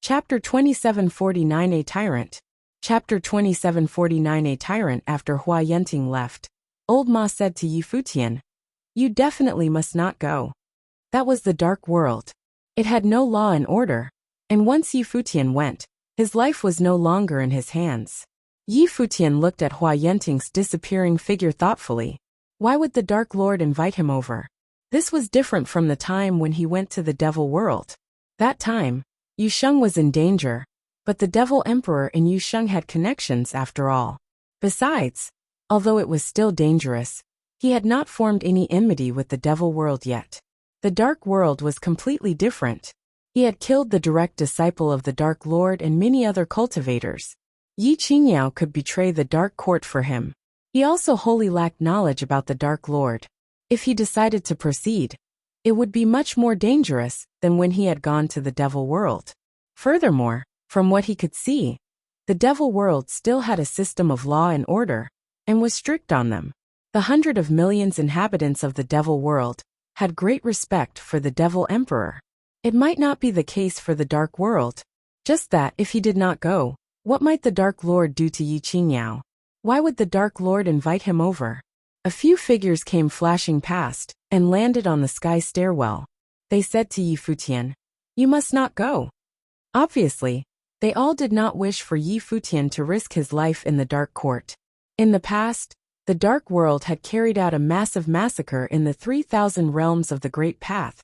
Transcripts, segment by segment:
Chapter 2749 A Tyrant. Chapter 2749 A Tyrant. After Hua Yenting left, Old Ma said to Yi Futian, "You definitely must not go." That was the dark world. It had no law and order, and once Yi Futian went, his life was no longer in his hands. Yi Futian looked at Hua Yenting's disappearing figure thoughtfully. Why would the Dark Lord invite him over? This was different from the time when he went to the Devil World. That time, Yusheng was in danger, but the Devil Emperor and Yusheng had connections after all. Besides, although it was still dangerous, he had not formed any enmity with the Devil World yet. The Dark World was completely different. He had killed the direct disciple of the Dark Lord and many other cultivators. Yi Qingyao could betray the Dark Court for him. He also wholly lacked knowledge about the Dark Lord. If he decided to proceed, it would be much more dangerous than when he had gone to the Devil World. Furthermore, from what he could see, the Devil World still had a system of law and order, and was strict on them. The 100 million inhabitants of the Devil World had great respect for the Devil Emperor. It might not be the case for the Dark World. Just that if he did not go, what might the Dark Lord do to Yi Qingyao? Why would the Dark Lord invite him over? A few figures came flashing past, and landed on the sky stairwell. They said to Yi Futian, "You must not go." Obviously, they all did not wish for Yi Futian to risk his life in the Dark Court. In the past, the Dark World had carried out a massive massacre in the 3,000 realms of the Great Path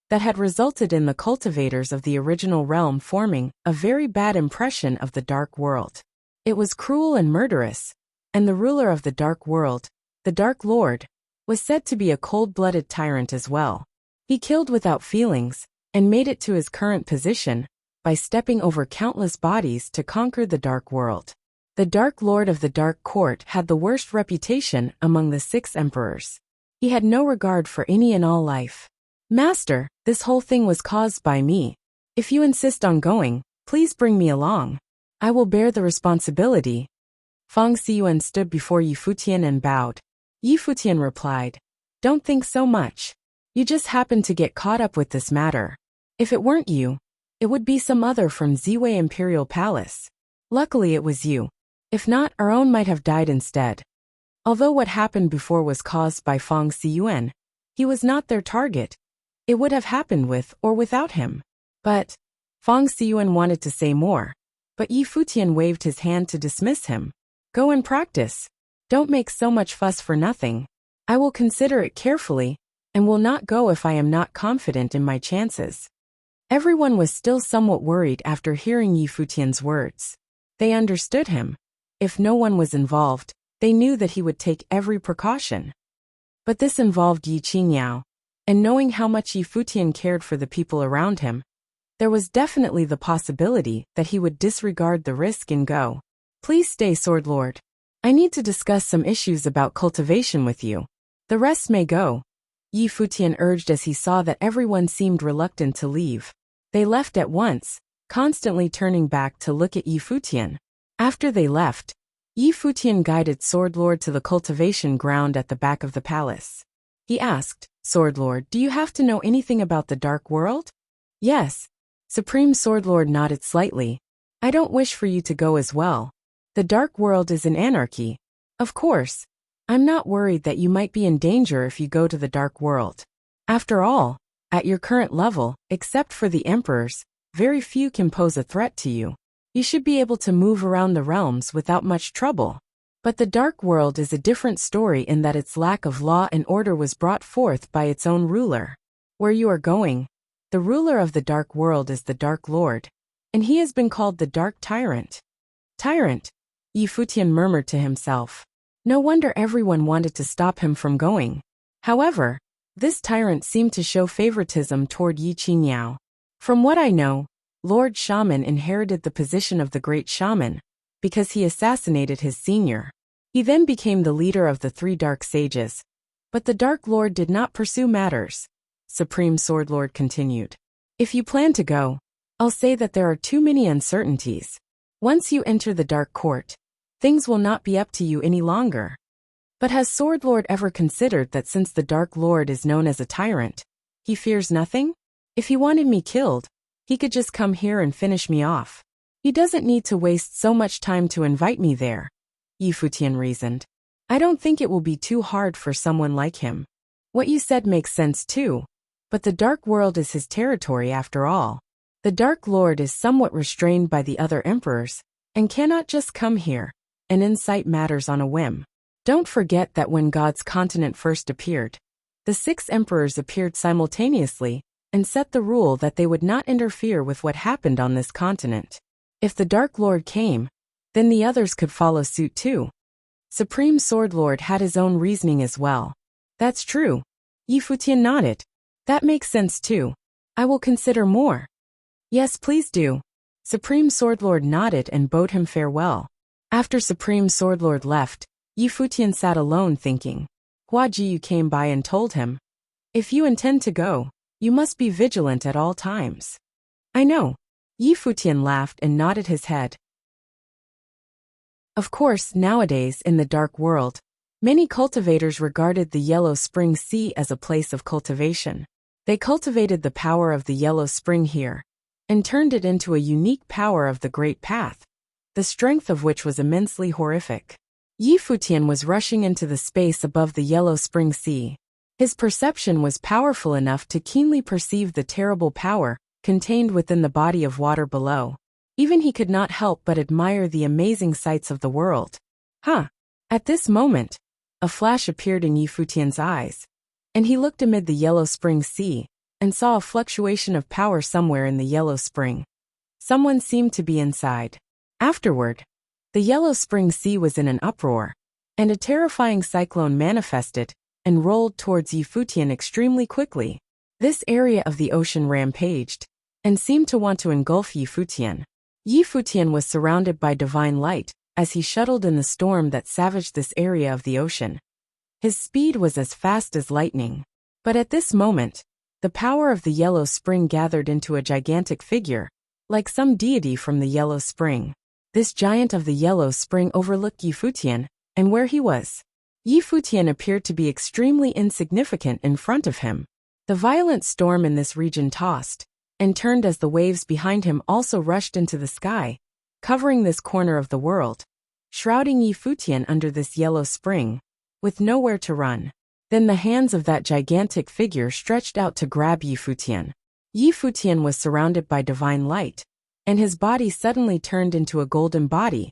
that had resulted in the cultivators of the original realm forming a very bad impression of the Dark World. It was cruel and murderous, and the ruler of the Dark World, the Dark Lord, was said to be a cold-blooded tyrant as well. He killed without feelings, and made it to his current position by stepping over countless bodies to conquer the Dark World. The Dark Lord of the Dark Court had the worst reputation among the 6 emperors. He had no regard for any and all life. "Master, this whole thing was caused by me. If you insist on going, please bring me along. I will bear the responsibility." Fang Xiyuan stood before Yi Futian and bowed. Yi Futian replied, "Don't think so much. You just happened to get caught up with this matter. If it weren't you, it would be some other from Ziwei Imperial Palace. Luckily it was you. If not, our own might have died instead." Although what happened before was caused by Fang Xiyuan, he was not their target. It would have happened with or without him. But Fang Xiyuan wanted to say more, but Yi Futian waved his hand to dismiss him. "Go and practice. Don't make so much fuss for nothing. I will consider it carefully, and will not go if I am not confident in my chances." Everyone was still somewhat worried after hearing Yi Futian's words. They understood him. If no one was involved, they knew that he would take every precaution. But this involved Yi Qingyao, and knowing how much Yi Futian cared for the people around him, there was definitely the possibility that he would disregard the risk and go. "Please stay, Sword Lord. I need to discuss some issues about cultivation with you. The rest may go," Yi Futian urged as he saw that everyone seemed reluctant to leave. They left at once, constantly turning back to look at Yi Futian. After they left, Yi Futian guided Sword Lord to the cultivation ground at the back of the palace. He asked, "Sword Lord, do you have to know anything about the Dark World?" "Yes." Supreme Sword Lord nodded slightly. "I don't wish for you to go as well. The Dark World is in anarchy. Of course, I'm not worried that you might be in danger if you go to the Dark World. After all, at your current level, except for the emperors, very few can pose a threat to you. You should be able to move around the realms without much trouble. But the Dark World is a different story in that its lack of law and order was brought forth by its own ruler. Where you are going, the ruler of the Dark World is the Dark Lord, and he has been called the Dark Tyrant." "Tyrant," Yi Futian murmured to himself. No wonder everyone wanted to stop him from going. However, this tyrant seemed to show favoritism toward Yi Qingyao. From what I know, Lord Shaman inherited the position of the Great Shaman because he assassinated his senior. He then became the leader of the 3 Dark Sages. But the Dark Lord did not pursue matters. Supreme Sword Lord continued. "If you plan to go, I'll say that there are too many uncertainties. Once you enter the Dark Court, things will not be up to you any longer." But has Sword Lord ever considered that since the Dark Lord is known as a tyrant, he fears nothing? If he wanted me killed, He could just come here and finish me off. He doesn't need to waste so much time to invite me there, Futian reasoned. I don't think it will be too hard for someone like him. What you said makes sense too, but the Dark World is his territory after all. The Dark Lord is somewhat restrained by the other emperors, and cannot just come here and incite matters on a whim. Don't forget that when God's continent first appeared, the 6 emperors appeared simultaneously and set the rule that they would not interfere with what happened on this continent. If the Dark Lord came, then the others could follow suit too. Supreme Sword Lord had his own reasoning as well. That's true. Futian nodded. That makes sense too. I will consider more. Yes, please do. Supreme Sword Lord nodded and bade him farewell. After Supreme Sword Lord left, Futian sat alone thinking. Hua Jiyu came by and told him, if you intend to go, you must be vigilant at all times. I know. Futian laughed and nodded his head. Of course, nowadays in the Dark World, many cultivators regarded the Yellow Spring Sea as a place of cultivation. They cultivated the power of the Yellow Spring here, and turned it into a unique power of the Great Path, the strength of which was immensely horrific. Futian was rushing into the space above the Yellow Spring Sea. His perception was powerful enough to keenly perceive the terrible power contained within the body of water below. Even he could not help but admire the amazing sights of the world. At this moment, a flash appeared in Futian's eyes, and he looked amid the Yellow Spring Sea and saw a fluctuation of power somewhere in the Yellow Spring. Someone seemed to be inside. Afterward, the Yellow Spring Sea was in an uproar, and a terrifying cyclone manifested and rolled towards Futian extremely quickly. This area of the ocean rampaged and seemed to want to engulf Futian. Futian was surrounded by divine light as he shuttled in the storm that savaged this area of the ocean. His speed was as fast as lightning. But at this moment, the power of the Yellow Spring gathered into a gigantic figure, like some deity from the Yellow Spring. This giant of the Yellow Spring overlooked Futian and where he was. Futian appeared to be extremely insignificant in front of him. The violent storm in this region tossed and turned as the waves behind him also rushed into the sky, covering this corner of the world, shrouding Futian under this Yellow Spring, with nowhere to run. Then the hands of that gigantic figure stretched out to grab Futian. Futian was surrounded by divine light, and his body suddenly turned into a golden body,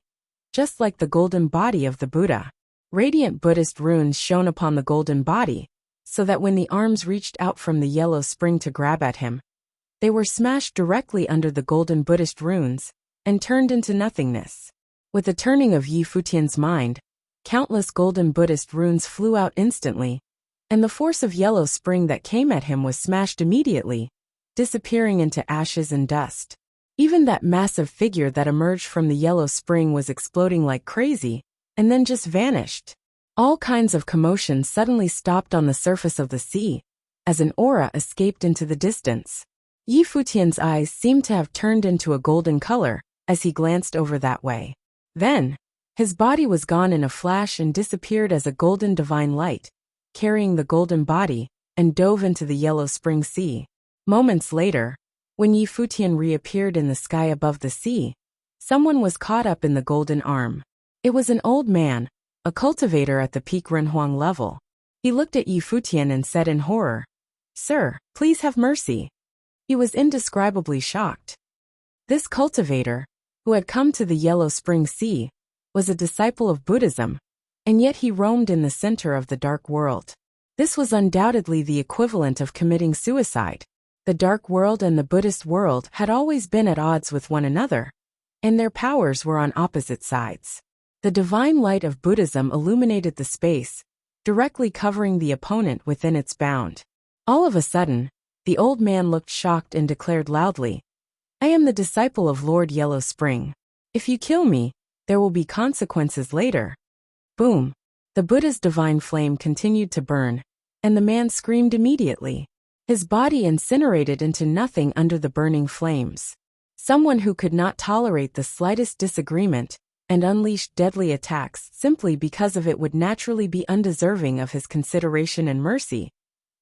just like the golden body of the Buddha. Radiant Buddhist runes shone upon the golden body, so that when the arms reached out from the Yellow Spring to grab at him, they were smashed directly under the golden Buddhist runes and turned into nothingness. With the turning of Futian's mind, countless golden Buddhist runes flew out instantly, and the force of Yellow Spring that came at him was smashed immediately, disappearing into ashes and dust. Even that massive figure that emerged from the Yellow Spring was exploding like crazy, and then just vanished. All kinds of commotion suddenly stopped on the surface of the sea, as an aura escaped into the distance. Futian's eyes seemed to have turned into a golden color as he glanced over that way. Then, his body was gone in a flash and disappeared as a golden divine light, carrying the golden body, and dove into the Yellow Spring Sea. Moments later, when Futian reappeared in the sky above the sea, someone was caught up in the golden arm. It was an old man, a cultivator at the peak Renhuang level. He looked at Futian and said in horror, "Sir, please have mercy." He was indescribably shocked. This cultivator, who had come to the Yellow Spring Sea, was a disciple of Buddhism, and yet he roamed in the center of the Dark World. This was undoubtedly the equivalent of committing suicide. The Dark World and the Buddhist world had always been at odds with one another, and their powers were on opposite sides. The divine light of Buddhism illuminated the space, directly covering the opponent within its bound. All of a sudden, the old man looked shocked and declared loudly, "I am the disciple of Lord Yellow Spring. If you kill me, there will be consequences later." Boom! The Buddha's divine flame continued to burn, and the man screamed immediately. His body incinerated into nothing under the burning flames. Someone who could not tolerate the slightest disagreement and unleashed deadly attacks simply because of it would naturally be undeserving of his consideration and mercy.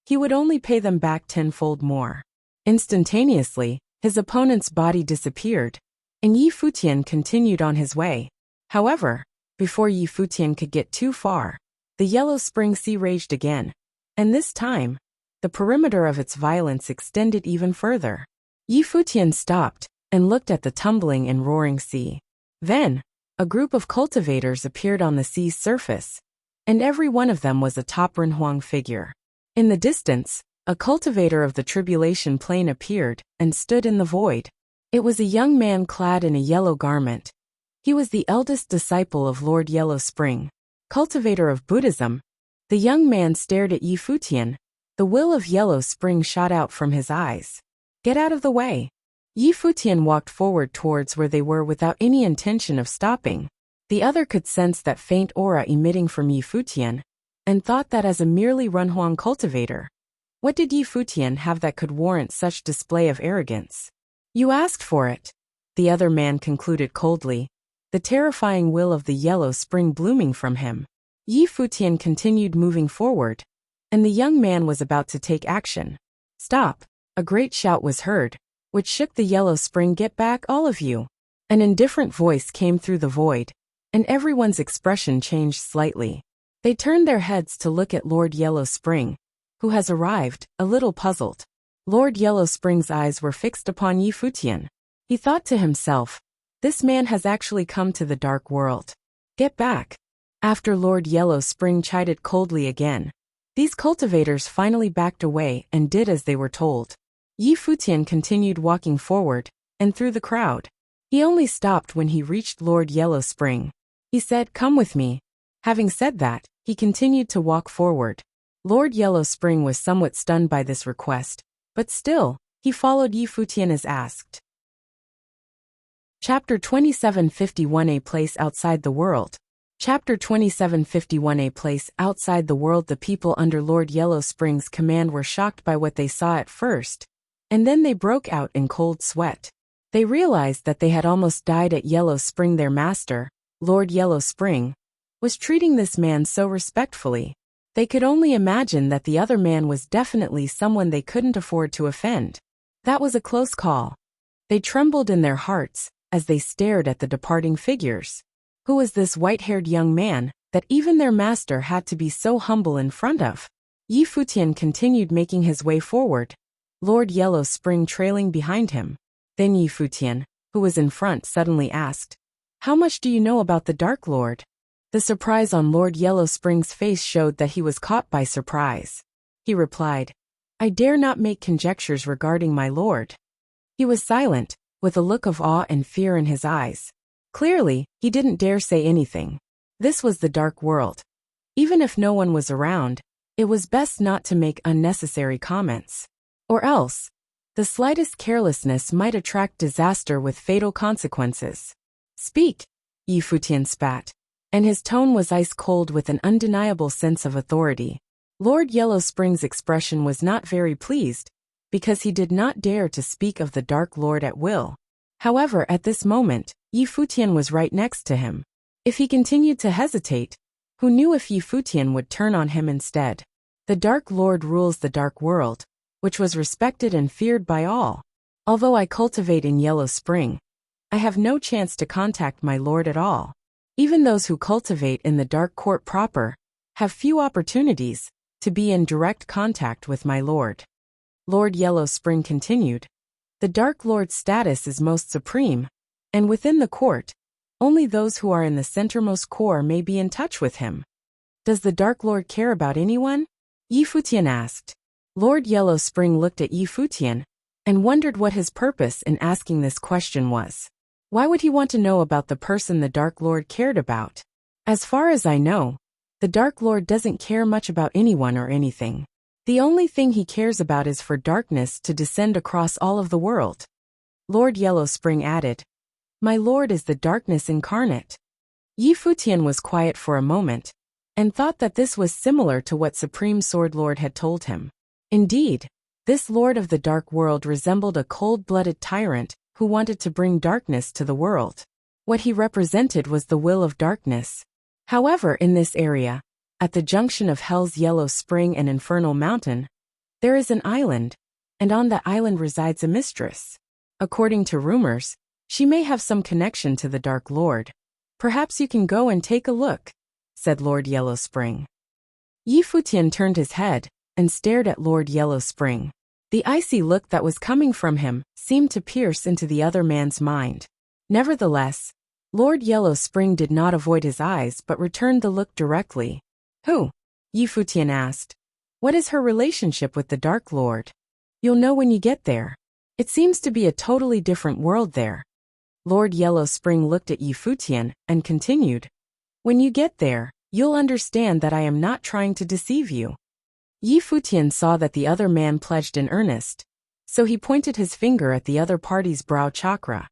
He would only pay them back tenfold more. Instantaneously, His opponent's body disappeared, and Yi Futian continued on his way. However, before Yi Futian could get too far, the Yellow Spring Sea raged again, and this time, the perimeter of its violence extended even further. Yi Futian stopped and looked at the tumbling and roaring sea. Then, a group of cultivators appeared on the sea's surface, and every one of them was a top Renhuang figure. In the distance, a cultivator of the Tribulation Plain appeared and stood in the void. It was a young man clad in a yellow garment. He was the eldest disciple of Lord Yellow Spring, cultivator of Buddhism. The young man stared at Yi Futian. The will of Yellow Spring shot out from his eyes. Get out of the way. Yi Futian walked forward towards where they were without any intention of stopping. The other could sense that faint aura emitting from Yi Futian, and thought that as a merely Renhuang cultivator, what did Yi Futian have that could warrant such display of arrogance? You asked for it, the other man concluded coldly, the terrifying will of the Yellow Spring blooming from him. Yi Futian continued moving forward, and the young man was about to take action. Stop! A great shout was heard, which shook the Yellow Spring. Get back, all of you! An indifferent voice came through the void, and everyone's expression changed slightly. They turned their heads to look at Lord Yellow Spring, who has arrived, a little puzzled. Lord Yellow Spring's eyes were fixed upon Yi Futian. He thought to himself, this man has actually come to the dark world. Get back! After Lord Yellow Spring chided coldly again, these cultivators finally backed away and did as they were told. Yi Futian continued walking forward, and through the crowd. He only stopped when he reached Lord Yellow Spring. He said, come with me. Having said that, he continued to walk forward. Lord Yellow Spring was somewhat stunned by this request, but still, he followed Yi Futian as asked. Chapter 2751 A Place Outside the World. Chapter 2751 A Place Outside the World. The people under Lord Yellow Spring's command were shocked by what they saw at first, and then they broke out in cold sweat. They realized that they had almost died at Yellow Spring. Their master, Lord Yellow Spring, was treating this man so respectfully. They could only imagine that the other man was definitely someone they couldn't afford to offend. That was a close call. They trembled in their hearts as they stared at the departing figures. Who was this white-haired young man that even their master had to be so humble in front of? Yi Futian continued making his way forward, Lord Yellow Spring trailing behind him. Then Yi Futian, who was in front, suddenly asked, how much do you know about the Dark Lord? The surprise on Lord Yellow Spring's face showed that he was caught by surprise. He replied, I dare not make conjectures regarding my lord. He was silent, with a look of awe and fear in his eyes. Clearly, he didn't dare say anything. This was the dark world. Even if no one was around, it was best not to make unnecessary comments. Or else, the slightest carelessness might attract disaster with fatal consequences. Speak, Yi Futian spat, and his tone was ice-cold with an undeniable sense of authority. Lord Yellow Spring's expression was not very pleased, because he did not dare to speak of the Dark Lord at will. However, at this moment, Yi Futian was right next to him. If he continued to hesitate, who knew if Yi Futian would turn on him instead? The Dark Lord rules the Dark World, which was respected and feared by all. Although I cultivate in Yellow Spring, I have no chance to contact my lord at all. Even those who cultivate in the Dark Court proper have few opportunities to be in direct contact with my lord. Lord Yellow Spring continued, the Dark Lord's status is most supreme, and within the court, only those who are in the centermost core may be in touch with him. Does the Dark Lord care about anyone? Yi Futian asked. Lord Yellow Spring looked at Yi Futian and wondered what his purpose in asking this question was. Why would he want to know about the person the Dark Lord cared about? As far as I know, the Dark Lord doesn't care much about anyone or anything. The only thing he cares about is for darkness to descend across all of the world. Lord Yellow Spring added, my lord is the darkness incarnate. Yi Futian was quiet for a moment, and thought that this was similar to what Supreme Sword Lord had told him. Indeed, this Lord of the Dark World resembled a cold-blooded tyrant who wanted to bring darkness to the world. What he represented was the will of darkness. However, in this area, at the junction of Hell's Yellow Spring and Infernal Mountain, there is an island, and on the island resides a mistress. According to rumors, she may have some connection to the Dark Lord. Perhaps you can go and take a look, said Lord Yellow Spring. Yi Futian turned his head and stared at Lord Yellow Spring. The icy look that was coming from him seemed to pierce into the other man's mind. Nevertheless, Lord Yellow Spring did not avoid his eyes but returned the look directly. Who? Yi Futian asked. What is her relationship with the Dark Lord? You'll know when you get there. It seems to be a totally different world there. Lord Yellow Spring looked at Yi Futian and continued. When you get there, you'll understand that I am not trying to deceive you. Yi Futian saw that the other man pledged in earnest, so he pointed his finger at the other party's brow chakra,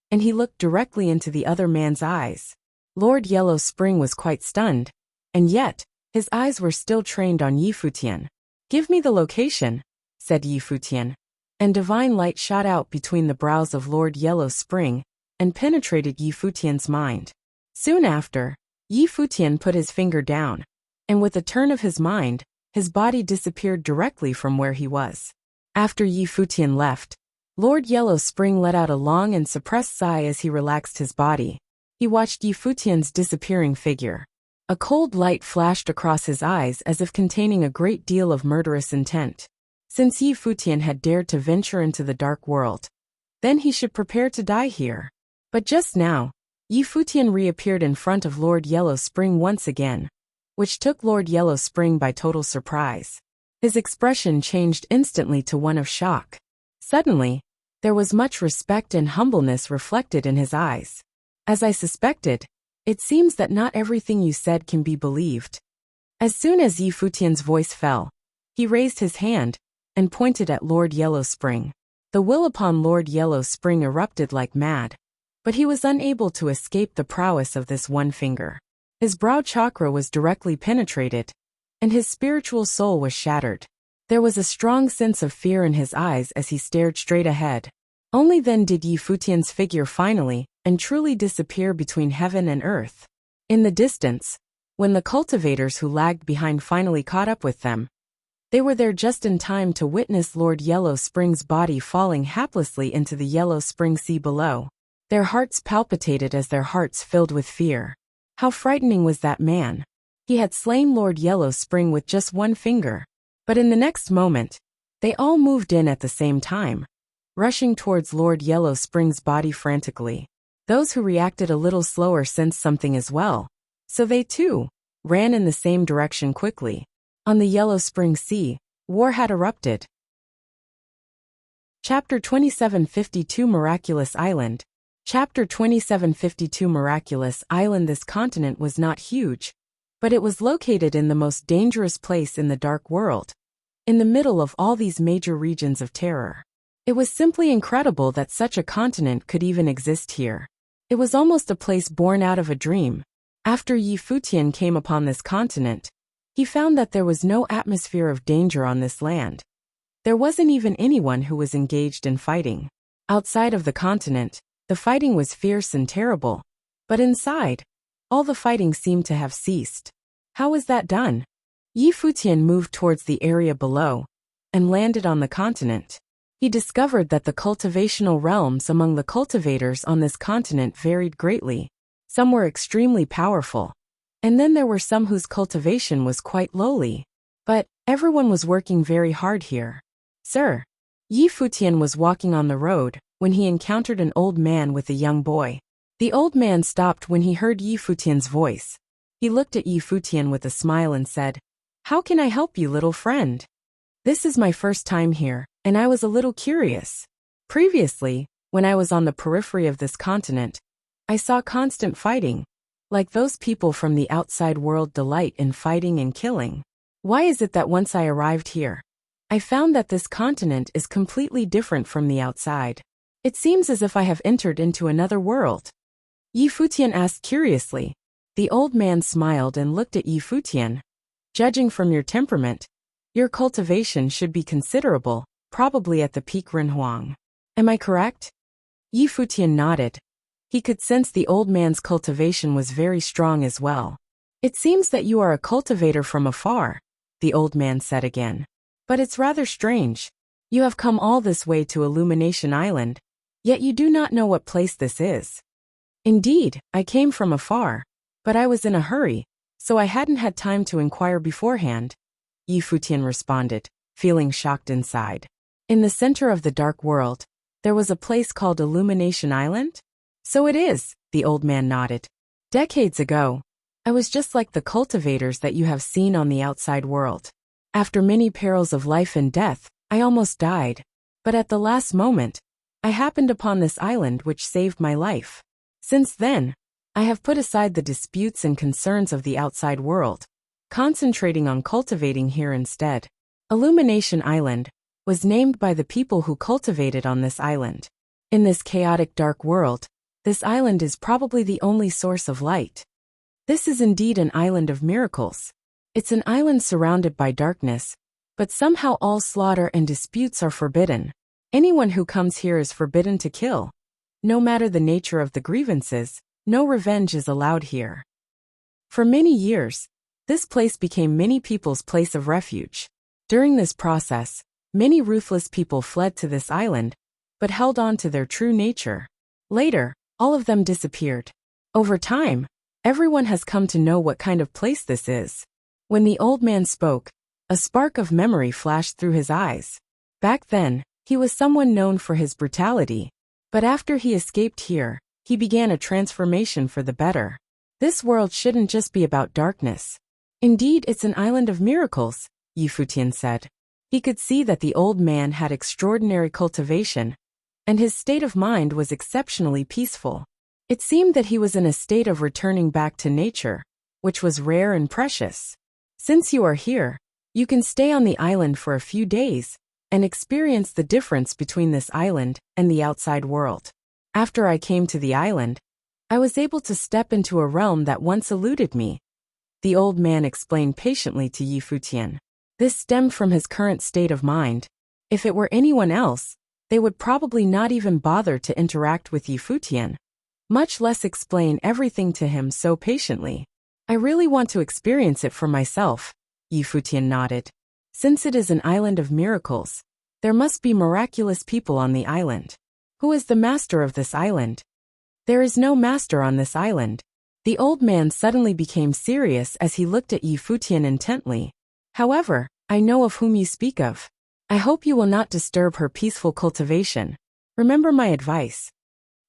and he looked directly into the other man's eyes. Lord Yellow Spring was quite stunned, and yet, his eyes were still trained on Yi Futian. Give me the location, said Yi Futian, and divine light shot out between the brows of Lord Yellow Spring and penetrated Yi Futian's mind. Soon after, Yi Futian put his finger down, and with a turn of his mind, his body disappeared directly from where he was. After Yi Futian left, Lord Yellow Spring let out a long and suppressed sigh as he relaxed his body. He watched Yi Futian's disappearing figure. A cold light flashed across his eyes as if containing a great deal of murderous intent. Since Yi Futian had dared to venture into the dark world, then he should prepare to die here. But just now, Yi Futian reappeared in front of Lord Yellow Spring once again, which took Lord Yellow Spring by total surprise. His expression changed instantly to one of shock. Suddenly, there was much respect and humbleness reflected in his eyes. As I suspected, it seems that not everything you said can be believed. As soon as Yi Futian's voice fell, he raised his hand and pointed at Lord Yellow Spring. The will upon Lord Yellow Spring erupted like mad, but he was unable to escape the prowess of this one finger. His brow chakra was directly penetrated, and his spiritual soul was shattered. There was a strong sense of fear in his eyes as he stared straight ahead. Only then did Yi Futian's figure finally and truly disappear between heaven and earth. In the distance, when the cultivators who lagged behind finally caught up with them, they were there just in time to witness Lord Yellow Spring's body falling haplessly into the Yellow Spring Sea below. Their hearts palpitated as their hearts filled with fear. How frightening was that man! He had slain Lord Yellow Spring with just one finger. But in the next moment, they all moved in at the same time, rushing towards Lord Yellow Spring's body frantically. Those who reacted a little slower sensed something as well, so they too ran in the same direction quickly. On the Yellow Spring Sea, war had erupted. Chapter 2752 Miraculous Island. Chapter 2752 Miraculous Island. This continent was not huge, but it was located in the most dangerous place in the dark world, in the middle of all these major regions of terror. It was simply incredible that such a continent could even exist here. It was almost a place born out of a dream. After Yi Futian came upon this continent, he found that there was no atmosphere of danger on this land. There wasn't even anyone who was engaged in fighting. Outside of the continent, the fighting was fierce and terrible, but inside, all the fighting seemed to have ceased. How was that done? Yi Futian moved towards the area below and landed on the continent. He discovered that the cultivational realms among the cultivators on this continent varied greatly. Some were extremely powerful, and then there were some whose cultivation was quite lowly. But everyone was working very hard here. Sir, Yi Futian was walking on the road when he encountered an old man with a young boy. The old man stopped when he heard Yi Futian's voice. He looked at Yi Futian with a smile and said, "How can I help you, little friend? This is my first time here, and I was a little curious. Previously, when I was on the periphery of this continent, I saw constant fighting, like those people from the outside world delight in fighting and killing. Why is it that once I arrived here, I found that this continent is completely different from the outside? It seems as if I have entered into another world." Yi Futian asked curiously. The old man smiled and looked at Yi Futian. "Judging from your temperament, your cultivation should be considerable, probably at the peak Renhuang. Am I correct?" Yi Futian nodded. He could sense the old man's cultivation was very strong as well. "It seems that you are a cultivator from afar," the old man said again. "But it's rather strange. You have come all this way to Illumination Island, Yet you do not know what place this is. Indeed, I came from afar, but I was in a hurry, so I hadn't had time to inquire beforehand, Futian responded, feeling shocked inside. In the center of the dark world, there was a place called Illumination Island? So it is, the old man nodded. Decades ago, I was just like the cultivators that you have seen on the outside world. After many perils of life and death, I almost died, but at the last moment, I happened upon this island which saved my life. Since then, I have put aside the disputes and concerns of the outside world, concentrating on cultivating here instead. Illumination Island was named by the people who cultivated on this island. In this chaotic dark world, this island is probably the only source of light. This is indeed an island of miracles. It's an island surrounded by darkness, but somehow all slaughter and disputes are forbidden. Anyone who comes here is forbidden to kill. No matter the nature of the grievances, no revenge is allowed here. For many years, this place became many people's place of refuge. During this process, many ruthless people fled to this island, but held on to their true nature. Later, all of them disappeared. Over time, everyone has come to know what kind of place this is. When the old man spoke, a spark of memory flashed through his eyes. Back then, he was someone known for his brutality, but after he escaped here, he began a transformation for the better. This world shouldn't just be about darkness. Indeed, it's an island of miracles, Futian said. He could see that the old man had extraordinary cultivation, and his state of mind was exceptionally peaceful. It seemed that he was in a state of returning back to nature, which was rare and precious. Since you are here, you can stay on the island for a few days and experience the difference between this island and the outside world. After I came to the island, I was able to step into a realm that once eluded me, the old man explained patiently to Futian. This stemmed from his current state of mind. If it were anyone else, they would probably not even bother to interact with Futian, much less explain everything to him so patiently. I really want to experience it for myself, Futian nodded. Since it is an island of miracles, there must be miraculous people on the island. Who is the master of this island? There is no master on this island. The old man suddenly became serious as he looked at Futian intently. However, I know of whom you speak of. I hope you will not disturb her peaceful cultivation. Remember my advice.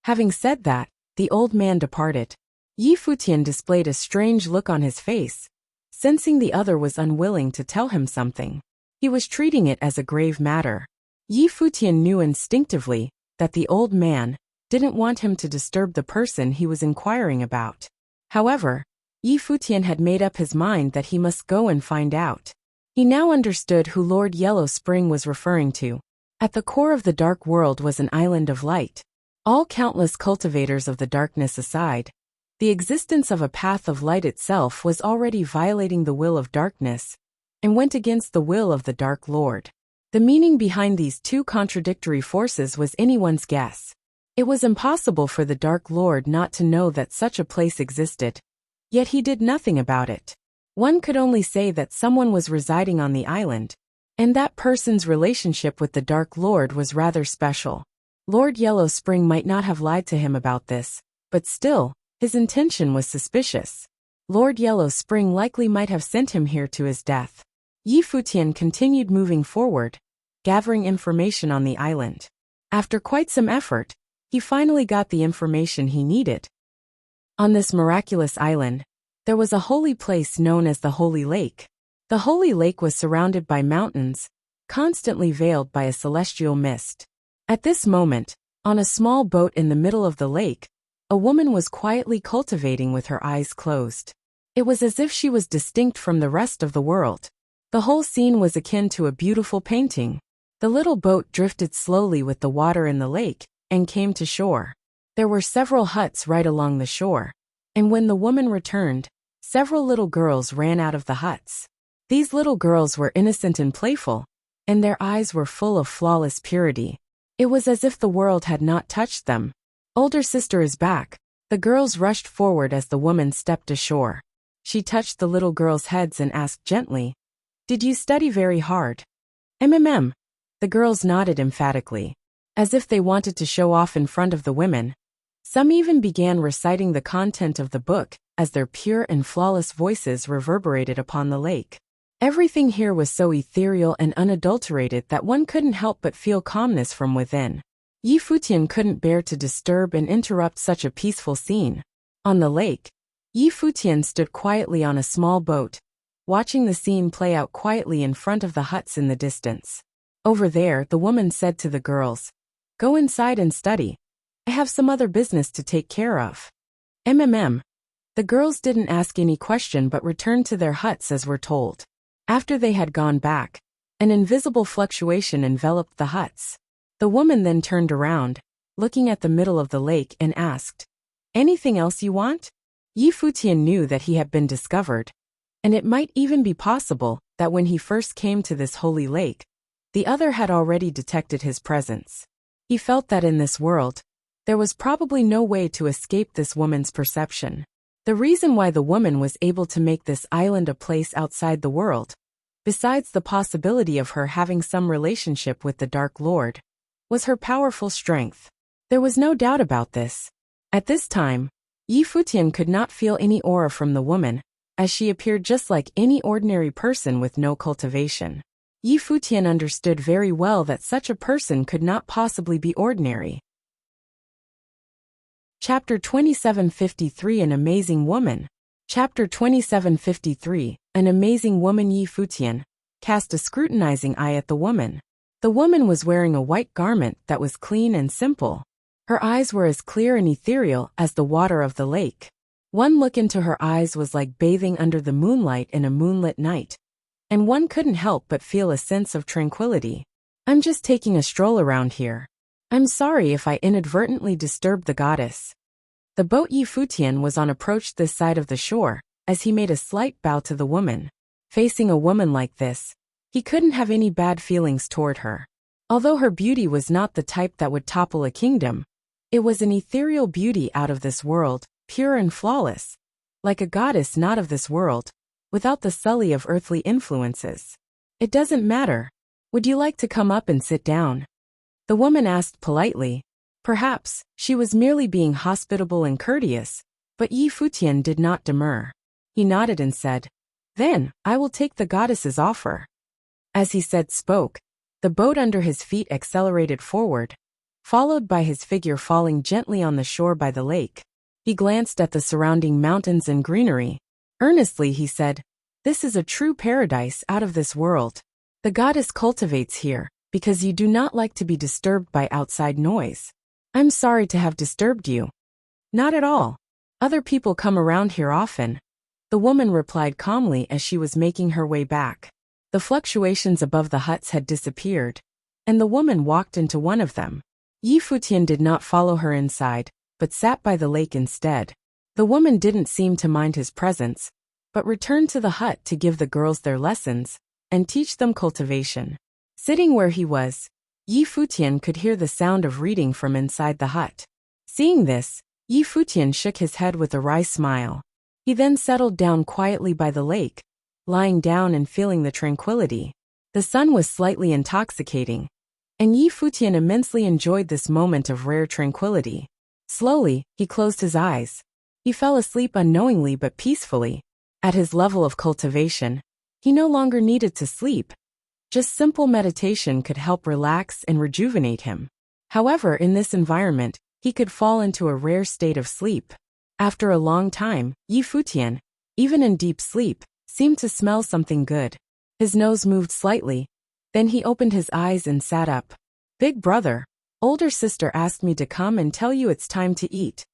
Having said that, the old man departed. Futian displayed a strange look on his face, sensing the other was unwilling to tell him something. He was treating it as a grave matter. Futian knew instinctively that the old man didn't want him to disturb the person he was inquiring about. However, Futian had made up his mind that he must go and find out. He now understood who Lord Yellow Spring was referring to. At the core of the dark world was an island of light. All countless cultivators of the darkness aside, the existence of a path of light itself was already violating the will of darkness, and went against the will of the Dark Lord. The meaning behind these two contradictory forces was anyone's guess. It was impossible for the Dark Lord not to know that such a place existed, yet he did nothing about it. One could only say that someone was residing on the island, and that person's relationship with the Dark Lord was rather special. Lord Yellow Spring might not have lied to him about this, but still, his intention was suspicious. Lord Yellow Spring likely might have sent him here to his death. Futian continued moving forward, gathering information on the island. After quite some effort, he finally got the information he needed. On this miraculous island, there was a holy place known as the Holy Lake. The Holy Lake was surrounded by mountains, constantly veiled by a celestial mist. At this moment, on a small boat in the middle of the lake, a woman was quietly cultivating with her eyes closed. It was as if she was distinct from the rest of the world. The whole scene was akin to a beautiful painting. The little boat drifted slowly with the water in the lake and came to shore. There were several huts right along the shore, and when the woman returned, several little girls ran out of the huts. These little girls were innocent and playful, and their eyes were full of flawless purity. It was as if the world had not touched them. Older sister is back. The girls rushed forward as the woman stepped ashore. She touched the little girls' heads and asked gently, "Did you study very hard?" The girls nodded emphatically. as if they wanted to show off in front of the women. Some even began reciting the content of the book, as their pure and flawless voices reverberated upon the lake. Everything here was so ethereal and unadulterated that one couldn't help but feel calmness from within. Futian couldn't bear to disturb and interrupt such a peaceful scene. On the lake, Futian stood quietly on a small boat, watching the scene play out quietly in front of the huts in the distance. Over there, the woman said to the girls, "Go inside and study. I have some other business to take care of." The girls didn't ask any question but returned to their huts as were told. After they had gone back, an invisible fluctuation enveloped the huts. The woman then turned around, looking at the middle of the lake, and asked, "Anything else you want?" Futian knew that he had been discovered, and it might even be possible that when he first came to this holy lake, the other had already detected his presence. He felt that in this world, there was probably no way to escape this woman's perception. The reason why the woman was able to make this island a place outside the world, besides the possibility of her having some relationship with the Dark Lord, was her powerful strength. There was no doubt about this. At this time, Futian could not feel any aura from the woman, as she appeared just like any ordinary person with no cultivation. Futian understood very well that such a person could not possibly be ordinary. Chapter 2753 An Amazing Woman. Chapter 2753 An Amazing Woman. Futian cast a scrutinizing eye at the woman. The woman was wearing a white garment that was clean and simple. Her eyes were as clear and ethereal as the water of the lake. One look into her eyes was like bathing under the moonlight in a moonlit night, and one couldn't help but feel a sense of tranquility. "I'm just taking a stroll around here. I'm sorry if I inadvertently disturbed the goddess." The boat Futian was on approached this side of the shore, as he made a slight bow to the woman. Facing a woman like this, he couldn't have any bad feelings toward her. Although her beauty was not the type that would topple a kingdom, it was an ethereal beauty out of this world, pure and flawless, like a goddess not of this world, without the sully of earthly influences. "It doesn't matter. Would you like to come up and sit down?" the woman asked politely. Perhaps she was merely being hospitable and courteous, but Futian did not demur. He nodded and said, "Then, I will take the goddess's offer." As he spoke, the boat under his feet accelerated forward, followed by his figure falling gently on the shore by the lake. He glanced at the surrounding mountains and greenery. Earnestly he said, "This is a true paradise out of this world. The goddess cultivates here, because you do not like to be disturbed by outside noise." "I'm sorry to have disturbed you." "Not at all. Other people come around here often," the woman replied calmly as she was making her way back. The fluctuations above the huts had disappeared, and the woman walked into one of them. Futian did not follow her inside, but sat by the lake instead. The woman didn't seem to mind his presence, but returned to the hut to give the girls their lessons and teach them cultivation. Sitting where he was, Futian could hear the sound of reading from inside the hut. Seeing this, Futian shook his head with a wry smile. He then settled down quietly by the lake, lying down and feeling the tranquility. The sun was slightly intoxicating, and Futian immensely enjoyed this moment of rare tranquility. Slowly, he closed his eyes. He fell asleep unknowingly but peacefully. At his level of cultivation, he no longer needed to sleep. Just simple meditation could help relax and rejuvenate him. However, in this environment, he could fall into a rare state of sleep. After a long time, Futian, even in deep sleep, seemed to smell something good. His nose moved slightly. Then he opened his eyes and sat up. "Big brother, older sister asked me to come and tell you it's time to eat."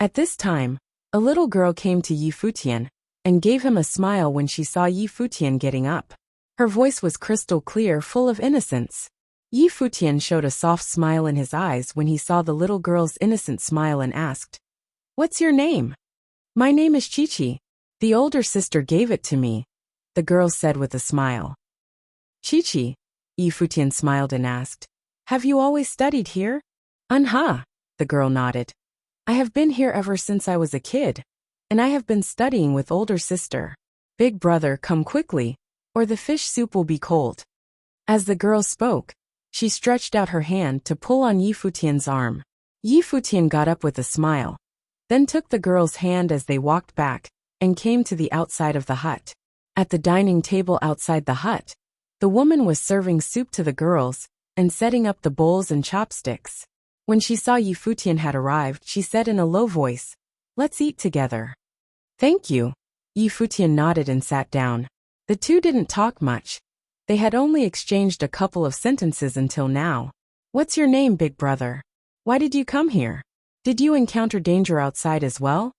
At this time, a little girl came to Futian and gave him a smile when she saw Futian getting up. Her voice was crystal clear, full of innocence. Futian showed a soft smile in his eyes when he saw the little girl's innocent smile and asked, "What's your name?" "My name is Chichi. The older sister gave it to me," the girl said with a smile. "Chichi," Futian smiled and asked, "Have you always studied here?" "Uh-huh," the girl nodded. "I have been here ever since I was a kid, and I have been studying with older sister. Big brother, come quickly, or the fish soup will be cold." As the girl spoke, She stretched out her hand to pull on Yi Futian's arm. Yi Futian got up with a smile, then took the girl's hand as they walked back, and came to the outside of the hut. At the dining table outside the hut, the woman was serving soup to the girls, and setting up the bowls and chopsticks. When she saw Yi Futian had arrived, she said in a low voice, "Let's eat together." "Thank you." Yi Futian nodded and sat down. The two didn't talk much. They had only exchanged a couple of sentences until now. "What's your name, big brother? Why did you come here? Did you encounter danger outside as well?"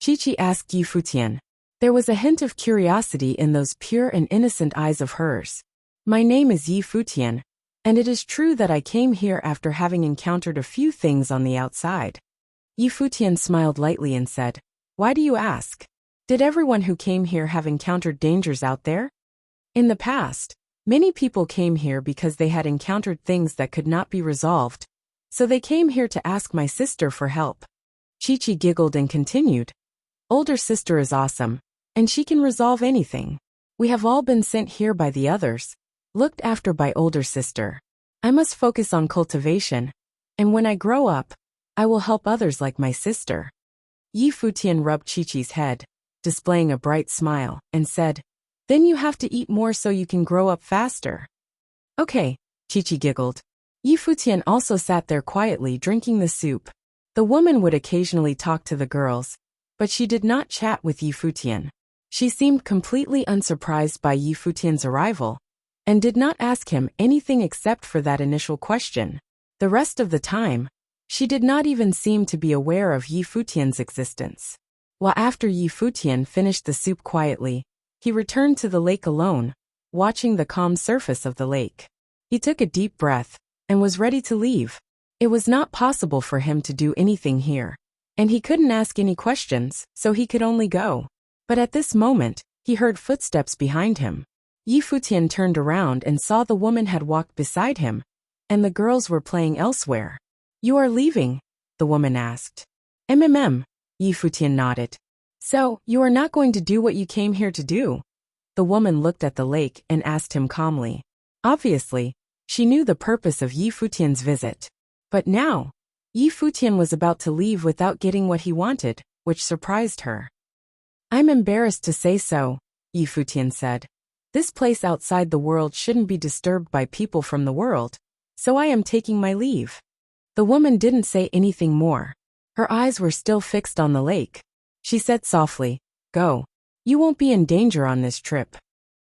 Chi-Chi asked Yi Futian. There was a hint of curiosity in those pure and innocent eyes of hers. "My name is Yi Futian, and it is true that I came here after having encountered a few things on the outside." Yi Futian smiled lightly and said, "Why do you ask? Did everyone who came here have encountered dangers out there?" In the past, many people came here because they had encountered things that could not be resolved, so they came here to ask my sister for help. Chi-Chi giggled and continued, "Older sister is awesome, and she can resolve anything. We have all been sent here by the others, looked after by older sister. I must focus on cultivation, and when I grow up, I will help others like my sister." Yi Futian rubbed Chi-Chi's head, displaying a bright smile, and said, "Then you have to eat more so you can grow up faster." "Okay," Chi-Chi giggled. Yi Futian also sat there quietly drinking the soup. The woman would occasionally talk to the girls, but she did not chat with Yi Futian. She seemed completely unsurprised by Yi Futian's arrival, and did not ask him anything except for that initial question. The rest of the time, she did not even seem to be aware of Yi Futian's existence. While after Yi Futian finished the soup quietly, he returned to the lake alone, watching the calm surface of the lake. He took a deep breath, and was ready to leave. It was not possible for him to do anything here, and he couldn't ask any questions, so he could only go. But at this moment, he heard footsteps behind him. Yi Futian turned around and saw the woman had walked beside him, and the girls were playing elsewhere. "You are leaving?" the woman asked. Yi Futian nodded. "So, you are not going to do what you came here to do?" The woman looked at the lake and asked him calmly. Obviously, she knew the purpose of Yi Futian's visit. But now, Yi Futian was about to leave without getting what he wanted, which surprised her. "I'm embarrassed to say so," Yi Futian said. "This place outside the world shouldn't be disturbed by people from the world, so I am taking my leave." The woman didn't say anything more. Her eyes were still fixed on the lake. She said softly, "Go. You won't be in danger on this trip."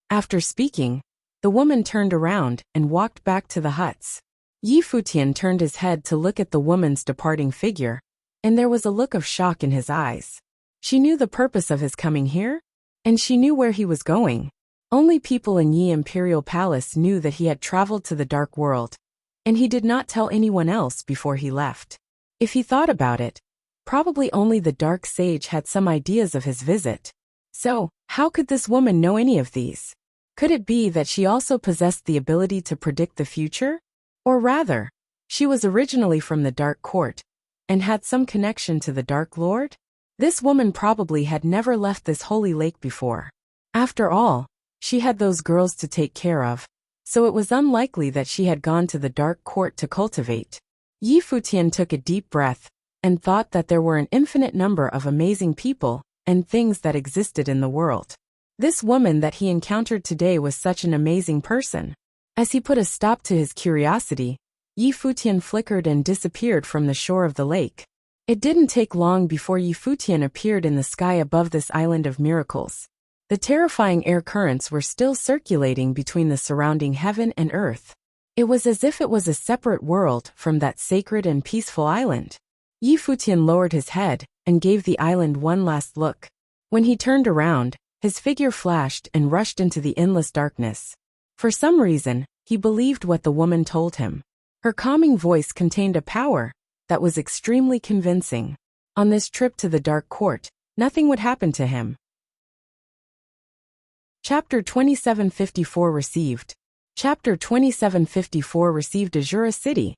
After speaking, the woman turned around and walked back to the huts. Yi Futian turned his head to look at the woman's departing figure, and there was a look of shock in his eyes. She knew the purpose of his coming here, and she knew where he was going. Only people in Yi Imperial Palace knew that he had traveled to the Dark World, and he did not tell anyone else before he left. If he thought about it, probably only the Dark Sage had some ideas of his visit. So, how could this woman know any of these? Could it be that she also possessed the ability to predict the future? Or rather, she was originally from the Dark Court, and had some connection to the Dark Lord? This woman probably had never left this holy lake before. After all, she had those girls to take care of, so it was unlikely that she had gone to the Dark Court to cultivate. Yi Futian took a deep breath, and thought that there were an infinite number of amazing people and things that existed in the world. This woman that he encountered today was such an amazing person. As he put a stop to his curiosity, Yi Futian flickered and disappeared from the shore of the lake. It didn't take long before Yi Futian appeared in the sky above this island of miracles. The terrifying air currents were still circulating between the surrounding heaven and earth. It was as if it was a separate world from that sacred and peaceful island. Yi Futian lowered his head and gave the island one last look. When he turned around, his figure flashed and rushed into the endless darkness. For some reason, he believed what the woman told him. Her calming voice contained a power that was extremely convincing. On this trip to the Dark Court, nothing would happen to him. Chapter 2754 received. Chapter 2754 received Azura City,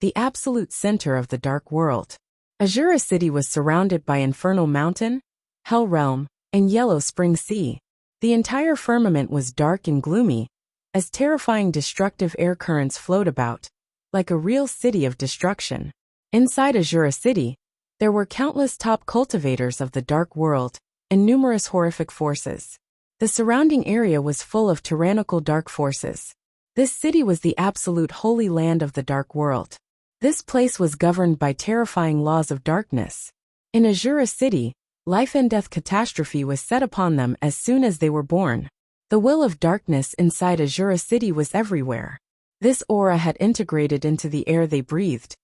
the absolute center of the Dark World. Azura City was surrounded by Infernal Mountain, Hell Realm, and Yellow Spring Sea. The entire firmament was dark and gloomy, as terrifying destructive air currents flowed about, like a real city of destruction. Inside Azura City, there were countless top cultivators of the dark world, and numerous horrific forces. The surrounding area was full of tyrannical dark forces. This city was the absolute holy land of the dark world. This place was governed by terrifying laws of darkness. In Azura City, life and death catastrophe was set upon them as soon as they were born. The will of darkness inside Azura City was everywhere. This aura had integrated into the air they breathed,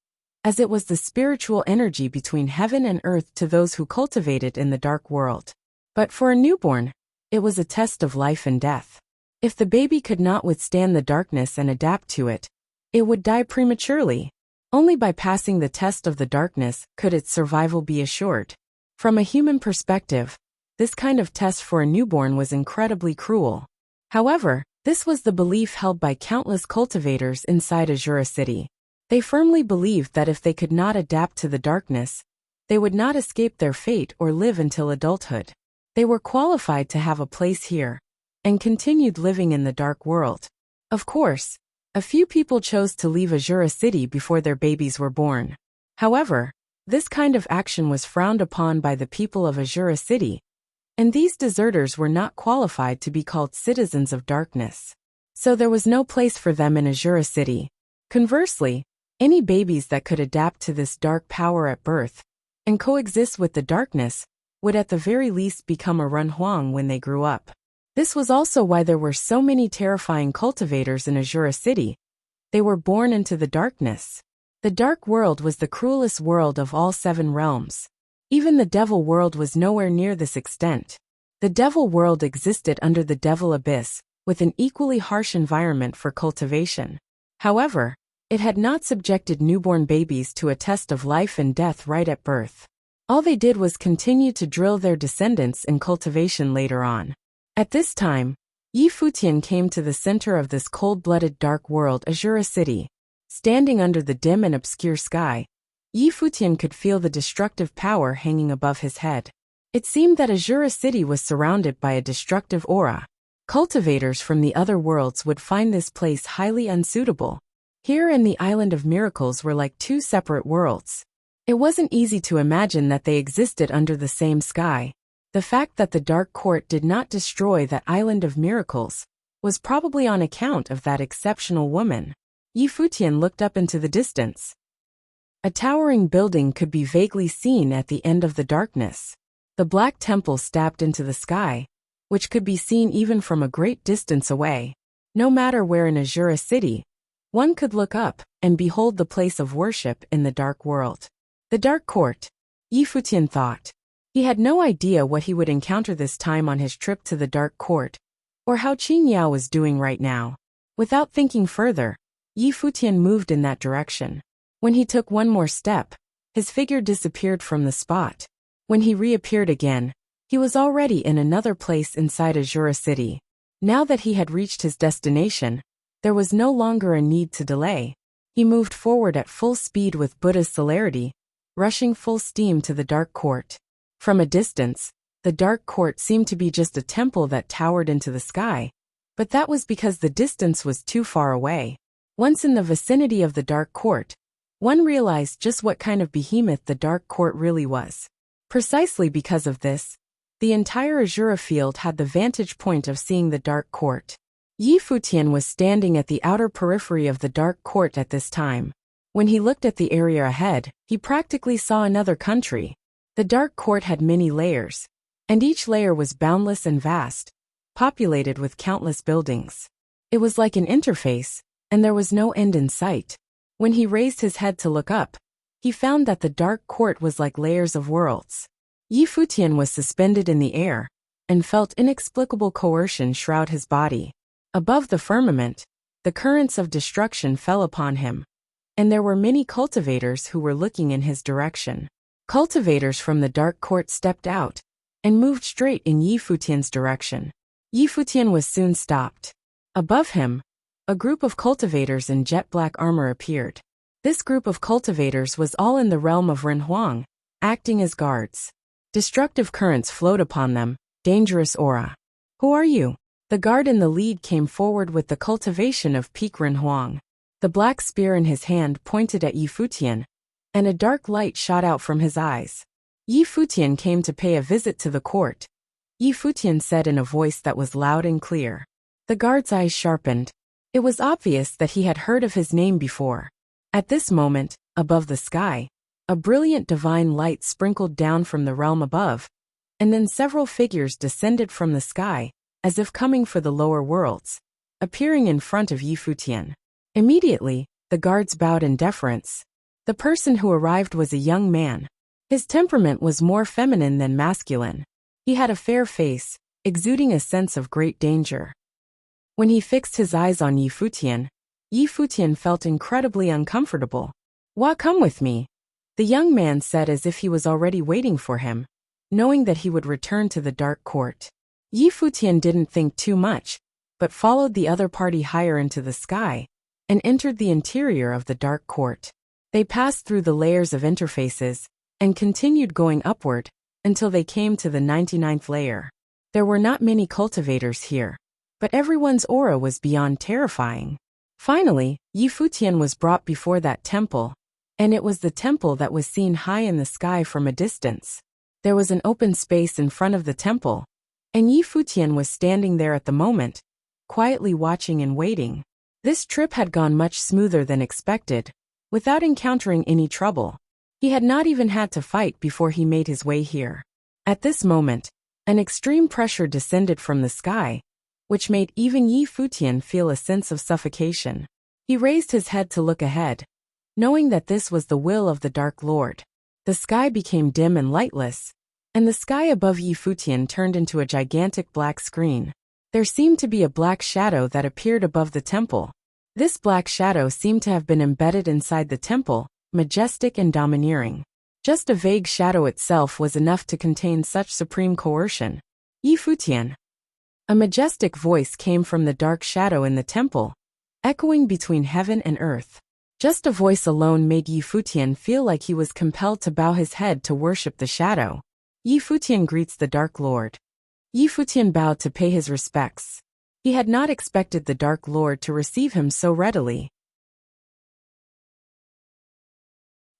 as it was the spiritual energy between heaven and earth to those who cultivated in the dark world. But for a newborn, it was a test of life and death. If the baby could not withstand the darkness and adapt to it, it would die prematurely. Only by passing the test of the darkness could its survival be assured. From a human perspective, this kind of test for a newborn was incredibly cruel. However, this was the belief held by countless cultivators inside Azura City. They firmly believed that if they could not adapt to the darkness, they would not escape their fate or live until adulthood. They were qualified to have a place here, and continued living in the dark world. Of course, a few people chose to leave Azura City before their babies were born. However, this kind of action was frowned upon by the people of Azura City, and these deserters were not qualified to be called citizens of darkness. So there was no place for them in Azura City. Conversely, any babies that could adapt to this dark power at birth and coexist with the darkness would at the very least become a Renhuang when they grew up. This was also why there were so many terrifying cultivators in Azura City. They were born into the darkness. The dark world was the cruelest world of all 7 realms. Even the devil world was nowhere near this extent. The devil world existed under the devil abyss, with an equally harsh environment for cultivation. However, it had not subjected newborn babies to a test of life and death right at birth. All they did was continue to drill their descendants in cultivation later on. At this time, Futian came to the center of this cold-blooded dark world, Azura City. Standing under the dim and obscure sky, Futian could feel the destructive power hanging above his head. It seemed that Azura City was surrounded by a destructive aura. Cultivators from the other worlds would find this place highly unsuitable. Here and the Island of Miracles were like 2 separate worlds. It wasn't easy to imagine that they existed under the same sky. The fact that the Dark Court did not destroy that Island of Miracles was probably on account of that exceptional woman. Futian looked up into the distance. A towering building could be vaguely seen at the end of the darkness. The Black Temple stabbed into the sky, which could be seen even from a great distance away. No matter where in Azura City, one could look up and behold the place of worship in the dark world. The Dark Court, Futian thought. He had no idea what he would encounter this time on his trip to the Dark Court, or how Qin Yao was doing right now. Without thinking further, Futian moved in that direction. When he took one more step, his figure disappeared from the spot. When he reappeared again, he was already in another place inside Azura City. Now that he had reached his destination, there was no longer a need to delay. He moved forward at full speed with Buddha's celerity, rushing full steam to the Dark Court. From a distance, the Dark Court seemed to be just a temple that towered into the sky, but that was because the distance was too far away. Once in the vicinity of the Dark Court, one realized just what kind of behemoth the Dark Court really was. Precisely because of this, the entire Azura field had the vantage point of seeing the Dark Court. Futian was standing at the outer periphery of the Dark Court at this time. When he looked at the area ahead, he practically saw another country. The Dark Court had many layers, and each layer was boundless and vast, populated with countless buildings. It was like an interface, and there was no end in sight. When he raised his head to look up, he found that the Dark Court was like layers of worlds. Futian was suspended in the air, and felt inexplicable coercion shroud his body. Above the firmament, the currents of destruction fell upon him, and there were many cultivators who were looking in his direction. Cultivators from the Dark Court stepped out, and moved straight in Futian's direction. Futian was soon stopped. Above him, a group of cultivators in jet-black armor appeared. This group of cultivators was all in the realm of Renhuang, acting as guards. Destructive currents flowed upon them, dangerous aura. "Who are you?" The guard in the lead came forward with the cultivation of Peak Ren Huang. The black spear in his hand pointed at Yi Futian, and a dark light shot out from his eyes. Yi Futian came to pay a visit to the court, Yi Futian said in a voice that was loud and clear. The guard's eyes sharpened. It was obvious that he had heard of his name before. At this moment, above the sky, a brilliant divine light sprinkled down from the realm above, and then several figures descended from the sky, as if coming for the lower worlds, appearing in front of Yi Futian. Immediately, the guards bowed in deference. The person who arrived was a young man. His temperament was more feminine than masculine. He had a fair face, exuding a sense of great danger. When he fixed his eyes on Yi Futian felt incredibly uncomfortable. "Why come with me?" the young man said as if he was already waiting for him, knowing that he would return to the dark court. Yi Futian didn't think too much, but followed the other party higher into the sky, and entered the interior of the dark court. They passed through the layers of interfaces, and continued going upward, until they came to the 99th layer. There were not many cultivators here, but everyone's aura was beyond terrifying. Finally, Yi Futian was brought before that temple, and it was the temple that was seen high in the sky from a distance. There was an open space in front of the temple, and Yi Futian was standing there at the moment, quietly watching and waiting. This trip had gone much smoother than expected, without encountering any trouble. He had not even had to fight before he made his way here. At this moment, an extreme pressure descended from the sky, which made even Yi Futian feel a sense of suffocation. He raised his head to look ahead, knowing that this was the will of the Dark Lord. The sky became dim and lightless, and the sky above Yi Futian turned into a gigantic black screen. There seemed to be a black shadow that appeared above the temple. This black shadow seemed to have been embedded inside the temple, majestic and domineering. Just a vague shadow itself was enough to contain such supreme coercion. Yi Futian. A majestic voice came from the dark shadow in the temple, echoing between heaven and earth. Just a voice alone made Yi Futian feel like he was compelled to bow his head to worship the shadow. Yi Futian greets the Dark Lord. Yi Futian bowed to pay his respects. He had not expected the Dark Lord to receive him so readily.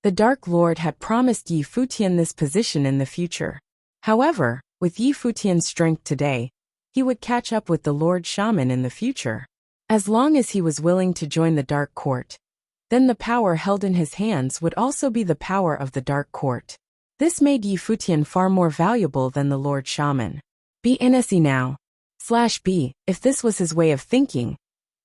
The Dark Lord had promised Yi Futian this position in the future. However, with Yi Futian's strength today, he would catch up with the Lord Shaman in the future. As long as he was willing to join the Dark Court, then the power held in his hands would also be the power of the Dark Court. This made Yi Futian far more valuable than the Lord Shaman. BNSE now. /B, if this was his way of thinking,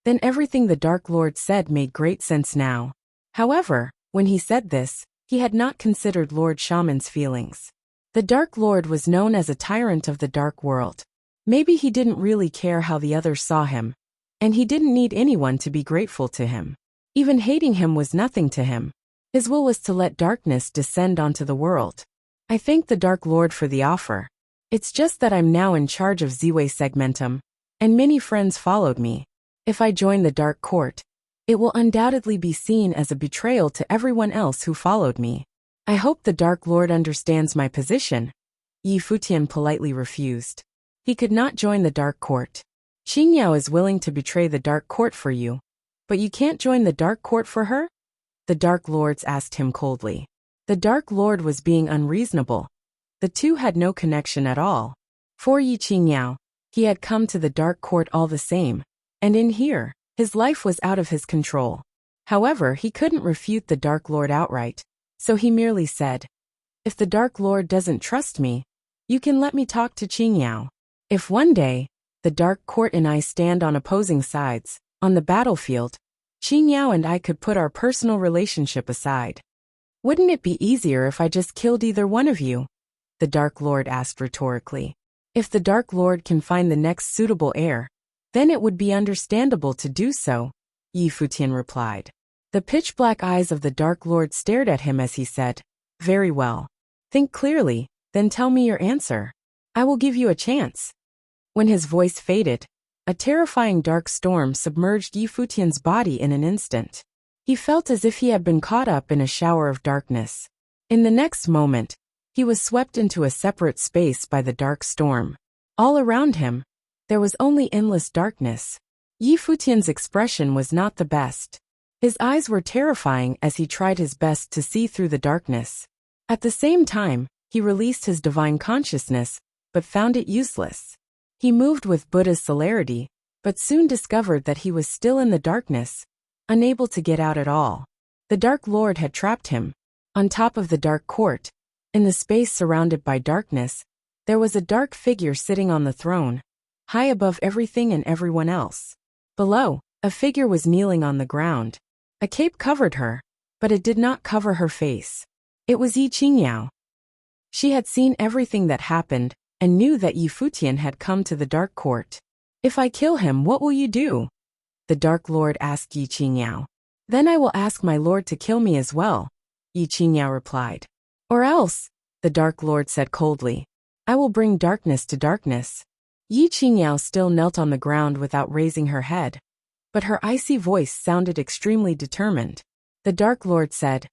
then everything the Dark Lord said made great sense now. However, when he said this, he had not considered Lord Shaman's feelings. The Dark Lord was known as a tyrant of the dark world. Maybe he didn't really care how the others saw him, and he didn't need anyone to be grateful to him. Even hating him was nothing to him. His will was to let darkness descend onto the world. I thank the Dark Lord for the offer. It's just that I'm now in charge of Ziwei Segmentum, and many friends followed me. If I join the Dark Court, it will undoubtedly be seen as a betrayal to everyone else who followed me. I hope the Dark Lord understands my position. Yi Futian politely refused. He could not join the Dark Court. Qingyao is willing to betray the Dark Court for you, but you can't join the Dark Court for her? The Dark Lords asked him coldly. The Dark Lord was being unreasonable. The two had no connection at all. For Yi Qingyao, he had come to the Dark Court all the same, and in here, his life was out of his control. However, he couldn't refute the Dark Lord outright, so he merely said, "If the Dark Lord doesn't trust me, you can let me talk to Qingyao. If one day, the Dark Court and I stand on opposing sides, on the battlefield, Qingyao and I could put our personal relationship aside. Wouldn't it be easier if I just killed either one of you?" The Dark Lord asked rhetorically. If the Dark Lord can find the next suitable heir, then it would be understandable to do so, Yi Futian replied. The pitch-black eyes of the Dark Lord stared at him as he said, "Very well. Think clearly, then tell me your answer. I will give you a chance." When his voice faded, a terrifying dark storm submerged Yi Futian's body in an instant. He felt as if he had been caught up in a shower of darkness. In the next moment, he was swept into a separate space by the dark storm. All around him, There was only endless darkness. Yi Futian's expression was not the best. His eyes were terrifying as he tried his best to see through the darkness. At the same time, he released his divine consciousness, but found it useless. He moved with Buddha's celerity, but soon discovered that he was still in the darkness, unable to get out at all. The Dark Lord had trapped him. On top of the dark court, in the space surrounded by darkness, there was a dark figure sitting on the throne, high above everything and everyone else. Below, a figure was kneeling on the ground. A cape covered her, but it did not cover her face. It was Yi Qingyao. She had seen everything that happened and knew that Yi Futian had come to the dark court. "If I kill him, what will you do?" the Dark Lord asked Yi Qingyao. "Then I will ask my lord to kill me as well," Yi Qingyao replied. "Or else," the Dark Lord said coldly, "I will bring darkness to darkness." Yi Qingyao still knelt on the ground without raising her head, but her icy voice sounded extremely determined. The Dark Lord said,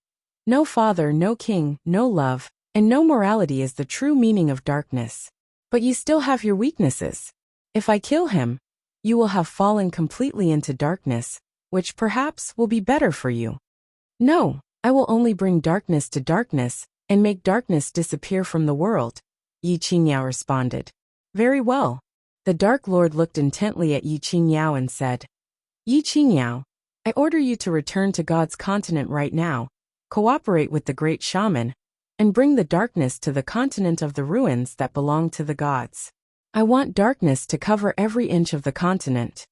"No father, no king, no love, and no morality is the true meaning of darkness. But you still have your weaknesses. If I kill him, you will have fallen completely into darkness, which perhaps will be better for you." "No, I will only bring darkness to darkness and make darkness disappear from the world," Yi Qingyao responded. "Very well." The Dark Lord looked intently at Yi Qingyao and said, "Yi Qingyao, I order you to return to God's continent right now, cooperate with the great shaman, and bring the darkness to the continent of the ruins that belong to the gods. I want darkness to cover every inch of the continent."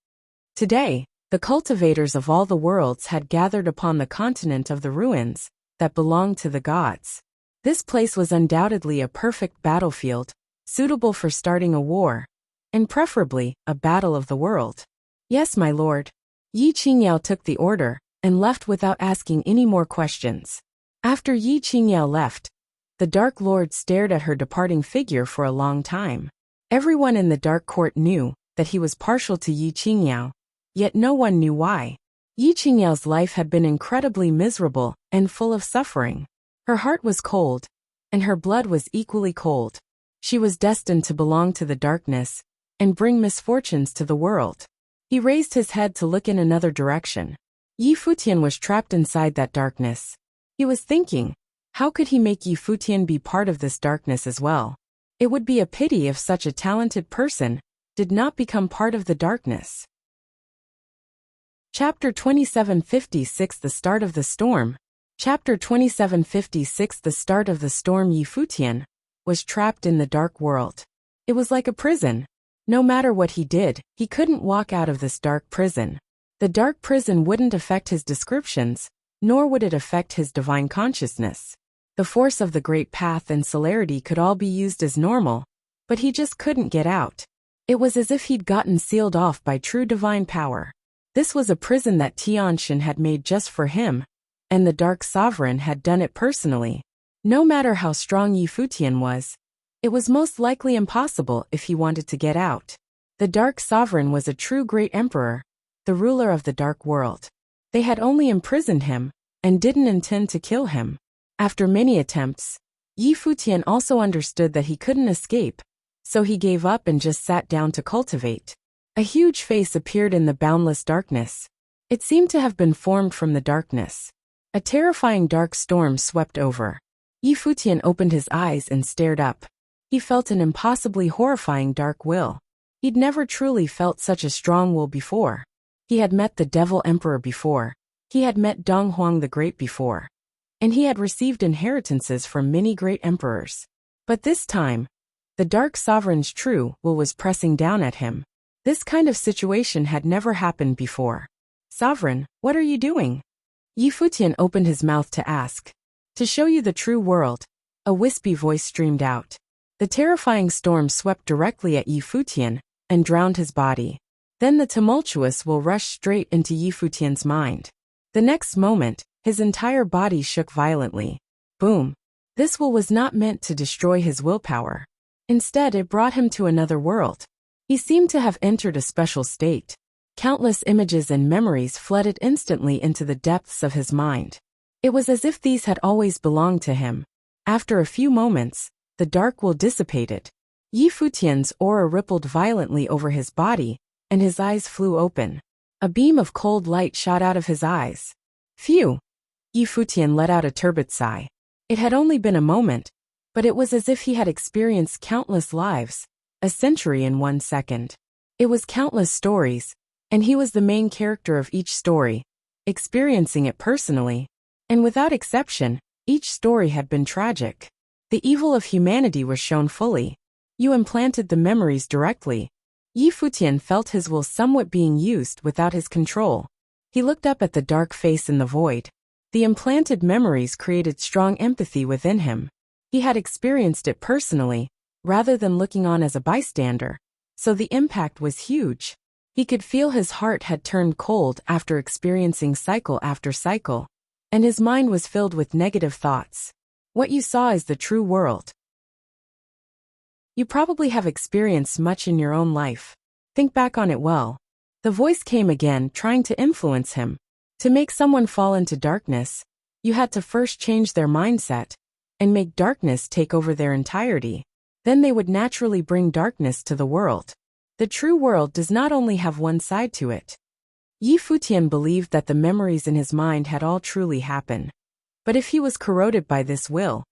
Today, the cultivators of all the worlds had gathered upon the continent of the ruins that belonged to the gods. This place was undoubtedly a perfect battlefield, suitable for starting a war, and preferably a battle of the world. "Yes, my lord." Yi Qingyao took the order and left without asking any more questions. After Yi Qingyao left, the Dark Lord stared at her departing figure for a long time. Everyone in the dark court knew that he was partial to Yi Qingyao, yet no one knew why. Yi Qingyao's life had been incredibly miserable and full of suffering. Her heart was cold, and her blood was equally cold. She was destined to belong to the darkness and bring misfortunes to the world. He raised his head to look in another direction. Yi Futian was trapped inside that darkness. He was thinking, how could he make Yi Futian be part of this darkness as well? It would be a pity if such a talented person did not become part of the darkness. Chapter 2756 The Start of the Storm. Chapter 2756 The Start of the Storm. Yi Futian was trapped in the dark world. It was like a prison. No matter what he did, he couldn't walk out of this dark prison. The dark prison wouldn't affect his descriptions, nor would it affect his divine consciousness. The force of the great path and celerity could all be used as normal, but he just couldn't get out. It was as if he'd gotten sealed off by true divine power. This was a prison that Tianshan had made just for him, and the Dark Sovereign had done it personally. No matter how strong Yi Futian was, it was most likely impossible if he wanted to get out. The Dark Sovereign was a true great emperor, the ruler of the dark world. They had only imprisoned him, and didn't intend to kill him. After many attempts, Yi Futian also understood that he couldn't escape, so he gave up and just sat down to cultivate. A huge face appeared in the boundless darkness. It seemed to have been formed from the darkness. A terrifying dark storm swept over. Yi Futian opened his eyes and stared up. He felt an impossibly horrifying dark will. He'd never truly felt such a strong will before. He had met the Devil Emperor before. He had met Dong Huang the Great before. And he had received inheritances from many great emperors. But this time, the Dark Sovereign's true will was pressing down at him. This kind of situation had never happened before. "Sovereign, what are you doing?" Yi Futian opened his mouth to ask. "To show you the true world," a wispy voice streamed out. The terrifying storm swept directly at Yi Futian and drowned his body. Then the tumultuous will rushed straight into Yi Futian's mind. The next moment, his entire body shook violently. Boom! This will was not meant to destroy his willpower. Instead, it brought him to another world. He seemed to have entered a special state. Countless images and memories flooded instantly into the depths of his mind. It was as if these had always belonged to him. After a few moments, the dark will dissipated. Yi Futian's aura rippled violently over his body, and his eyes flew open. A beam of cold light shot out of his eyes. Phew! Yi Futian let out a turbid sigh. It had only been a moment, but it was as if he had experienced countless lives, a century in 1 second. It was countless stories, and he was the main character of each story, experiencing it personally. And without exception, each story had been tragic. The evil of humanity was shown fully. You implanted the memories directly. Yi Futian felt his will somewhat being used without his control. He looked up at the dark face in the void. The implanted memories created strong empathy within him. He had experienced it personally, rather than looking on as a bystander, so the impact was huge. He could feel his heart had turned cold after experiencing cycle after cycle, and his mind was filled with negative thoughts. What you saw is the true world. You probably have experienced much in your own life. Think back on it well. The voice came again, trying to influence him. To make someone fall into darkness, you had to first change their mindset and make darkness take over their entirety. Then they would naturally bring darkness to the world. The true world does not only have one side to it. Yi Futian believed that the memories in his mind had all truly happened. But if he was corroded by this will,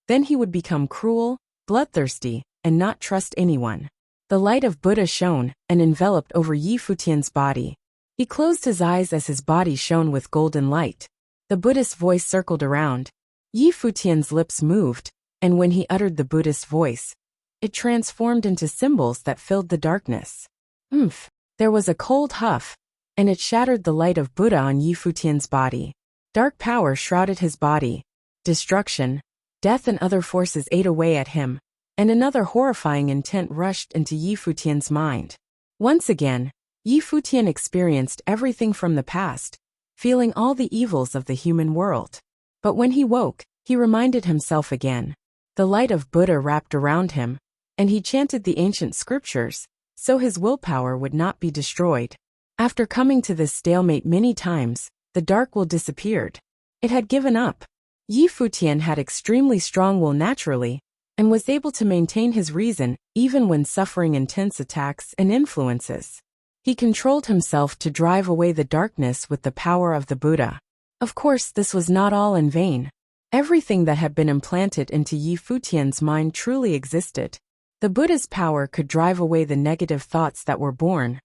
then he would become cruel, bloodthirsty, and not trust anyone. The light of Buddha shone and enveloped over Yi Futian's body. He closed his eyes as his body shone with golden light. The Buddhist voice circled around. Yi Futian's lips moved, and when he uttered the Buddhist voice, it transformed into symbols that filled the darkness. Oomph! There was a cold huff, and it shattered the light of Buddha on Yi Futian's body. Dark power shrouded his body. Destruction, death and other forces ate away at him, and another horrifying intent rushed into Yi Futian's mind. Once again, Yi Futian experienced everything from the past, feeling all the evils of the human world. But when he woke, he reminded himself again. The light of Buddha wrapped around him, and he chanted the ancient scriptures, so his willpower would not be destroyed. After coming to this stalemate many times, the dark will disappeared. It had given up. Yi Futian had extremely strong will naturally, and was able to maintain his reason even when suffering intense attacks and influences. He controlled himself to drive away the darkness with the power of the Buddha. Of course, this was not all in vain. Everything that had been implanted into Yi Futian's mind truly existed. The Buddha's power could drive away the negative thoughts that were born,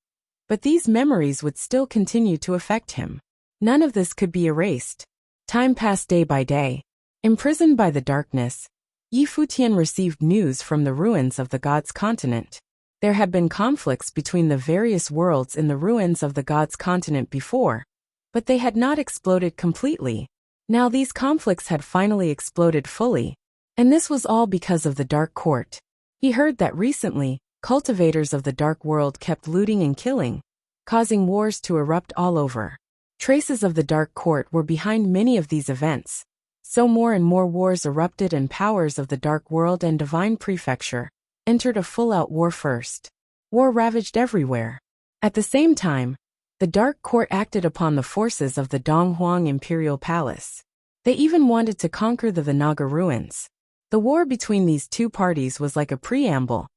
but these memories would still continue to affect him. None of this could be erased. Time passed day by day. Imprisoned by the darkness, Yi Futian received news from the ruins of the God's continent. There had been conflicts between the various worlds in the ruins of the God's continent before, but they had not exploded completely. Now these conflicts had finally exploded fully, and this was all because of the Dark Court. He heard that recently, cultivators of the Dark World kept looting and killing, causing wars to erupt all over. Traces of the Dark Court were behind many of these events, so more and more wars erupted and powers of the Dark World and Divine Prefecture entered a full-out war first. War ravaged everywhere. At the same time, the Dark Court acted upon the forces of the Donghuang Imperial Palace. They even wanted to conquer the Vinaga ruins. The war between these two parties was like a preamble,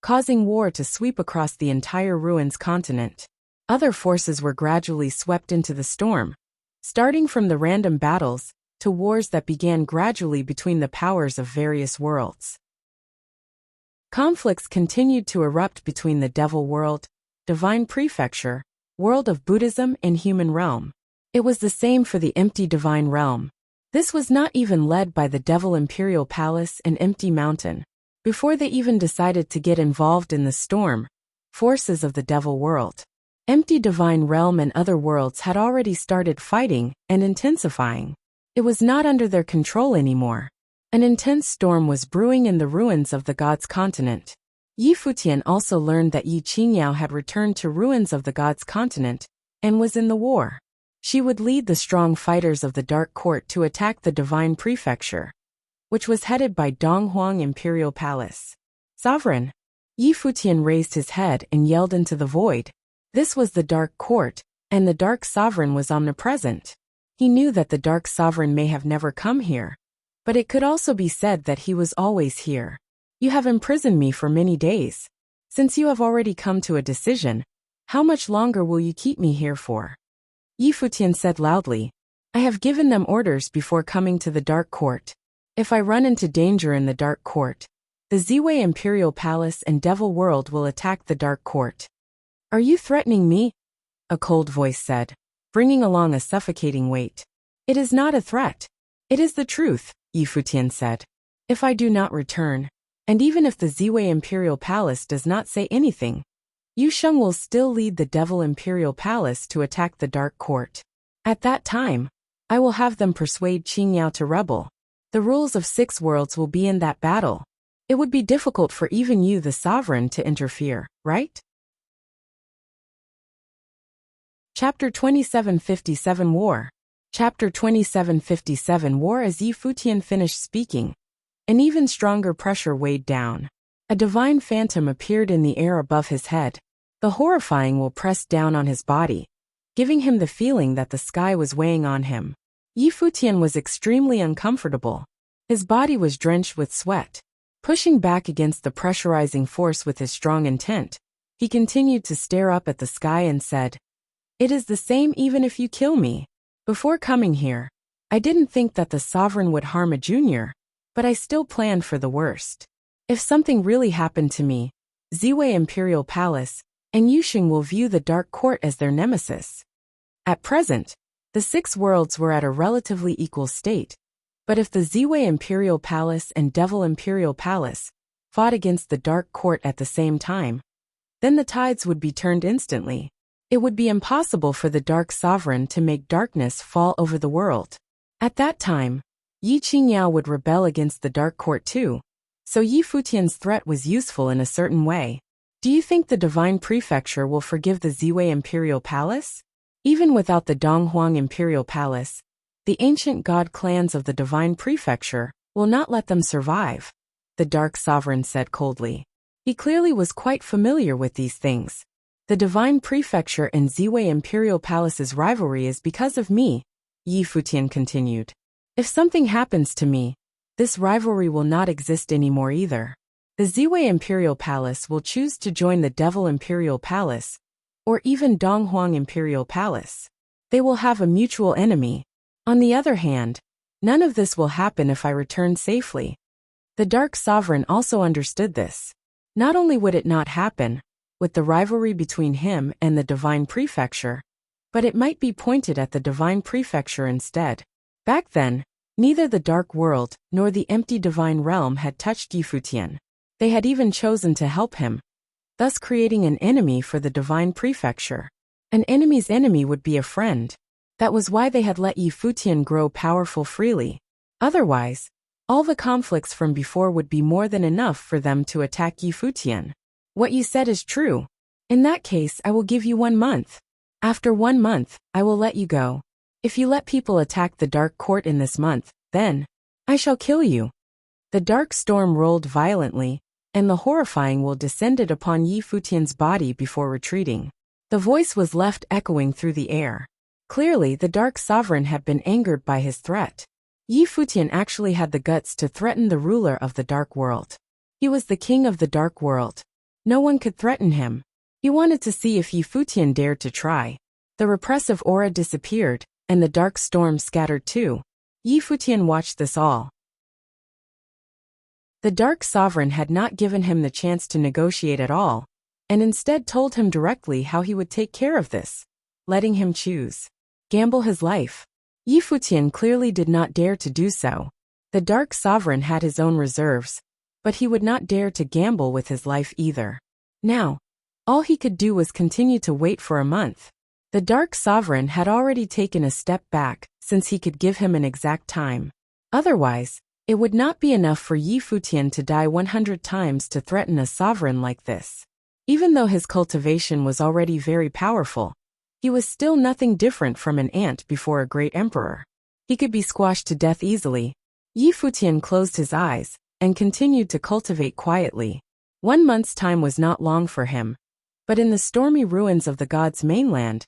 causing war to sweep across the entire ruins continent. Other forces were gradually swept into the storm, starting from the random battles to wars that began gradually between the powers of various worlds. Conflicts continued to erupt between the Devil World, Divine Prefecture, World of Buddhism and Human Realm. It was the same for the Empty Divine Realm. This was not even led by the Devil Imperial Palace and Empty Mountain. Before they even decided to get involved in the storm, forces of the Devil World, Empty Divine Realm and other worlds had already started fighting and intensifying. It was not under their control anymore. An intense storm was brewing in the ruins of the God's continent. Yi Futian also learned that Yi Qingyao had returned to ruins of the God's continent and was in the war. She would lead the strong fighters of the Dark Court to attack the Divine Prefecture, which was headed by Donghuang Imperial Palace. Sovereign! Yi Futian raised his head and yelled into the void. This was the Dark Court, and the Dark Sovereign was omnipresent. He knew that the Dark Sovereign may have never come here, but it could also be said that he was always here. You have imprisoned me for many days. Since you have already come to a decision, how much longer will you keep me here for? Futian said loudly. I have given them orders before coming to the Dark Court. If I run into danger in the Dark Court, the Ziwei Imperial Palace and Devil World will attack the Dark Court. Are you threatening me? A cold voice said, bringing along a suffocating weight. It is not a threat. It is the truth, Futian said. If I do not return, and even if the Ziwei Imperial Palace does not say anything, Yu Sheng will still lead the Devil Imperial Palace to attack the Dark Court. At that time, I will have them persuade Qingyao to rebel. The rules of 6 worlds will be in that battle. It would be difficult for even you, the sovereign, to interfere, right? Chapter 2757 War. Chapter 2757 War. As Futian finished speaking, an even stronger pressure weighed down. A divine phantom appeared in the air above his head. The horrifying will pressed down on his body, giving him the feeling that the sky was weighing on him. Futian was extremely uncomfortable. His body was drenched with sweat. Pushing back against the pressurizing force with his strong intent, he continued to stare up at the sky and said, It is the same even if you kill me. Before coming here, I didn't think that the sovereign would harm a junior, but I still planned for the worst. If something really happened to me, Ziwei Imperial Palace and Yusheng will view the Dark Court as their nemesis. At present, the 6 worlds were at a relatively equal state, but if the Ziwei Imperial Palace and Devil Imperial Palace fought against the Dark Court at the same time, then the tides would be turned instantly. It would be impossible for the Dark Sovereign to make darkness fall over the world. At that time, Yi Qingyao would rebel against the Dark Court too, so Futian's threat was useful in a certain way. Do you think the Divine Prefecture will forgive the Ziwei Imperial Palace? Even without the Donghuang Imperial Palace, the ancient god clans of the Divine Prefecture will not let them survive, the Dark Sovereign said coldly. He clearly was quite familiar with these things. The Divine Prefecture and Ziwei Imperial Palace's rivalry is because of me, Futian continued. If something happens to me, this rivalry will not exist anymore either. The Ziwei Imperial Palace will choose to join the Devil Imperial Palace, or even Donghuang Imperial Palace. They will have a mutual enemy. On the other hand, none of this will happen if I return safely. The Dark Sovereign also understood this. Not only would it not happen, with the rivalry between him and the Divine Prefecture, but it might be pointed at the Divine Prefecture instead. Back then, neither the Dark World nor the empty Divine Realm had touched Futian. They had even chosen to help him, thus creating an enemy for the Divine Prefecture. An enemy's enemy would be a friend. That was why they had let Futian grow powerful freely. Otherwise, all the conflicts from before would be more than enough for them to attack Futian. What you said is true. In that case, I will give you 1 month. After 1 month, I will let you go. If you let people attack the Dark Court in this month, then I shall kill you. The dark storm rolled violently, and the horrifying will descended upon Futian's body before retreating. The voice was left echoing through the air. Clearly, the Dark Sovereign had been angered by his threat. Futian actually had the guts to threaten the ruler of the Dark World. He was the king of the Dark World. No one could threaten him. He wanted to see if Futian dared to try. The repressive aura disappeared, and the dark storm scattered too. Futian watched this all. The Dark Sovereign had not given him the chance to negotiate at all, and instead told him directly how he would take care of this, letting him choose. Gamble his life. Futian clearly did not dare to do so. The Dark Sovereign had his own reserves, but he would not dare to gamble with his life either. Now, all he could do was continue to wait for a month. The Dark Sovereign had already taken a step back, since he could give him an exact time. Otherwise, it would not be enough for Futian to die 100 times to threaten a sovereign like this. Even though his cultivation was already very powerful, he was still nothing different from an ant before a great emperor. He could be squashed to death easily. Futian closed his eyes and continued to cultivate quietly. 1 month's time was not long for him, but in the stormy ruins of the god's mainland,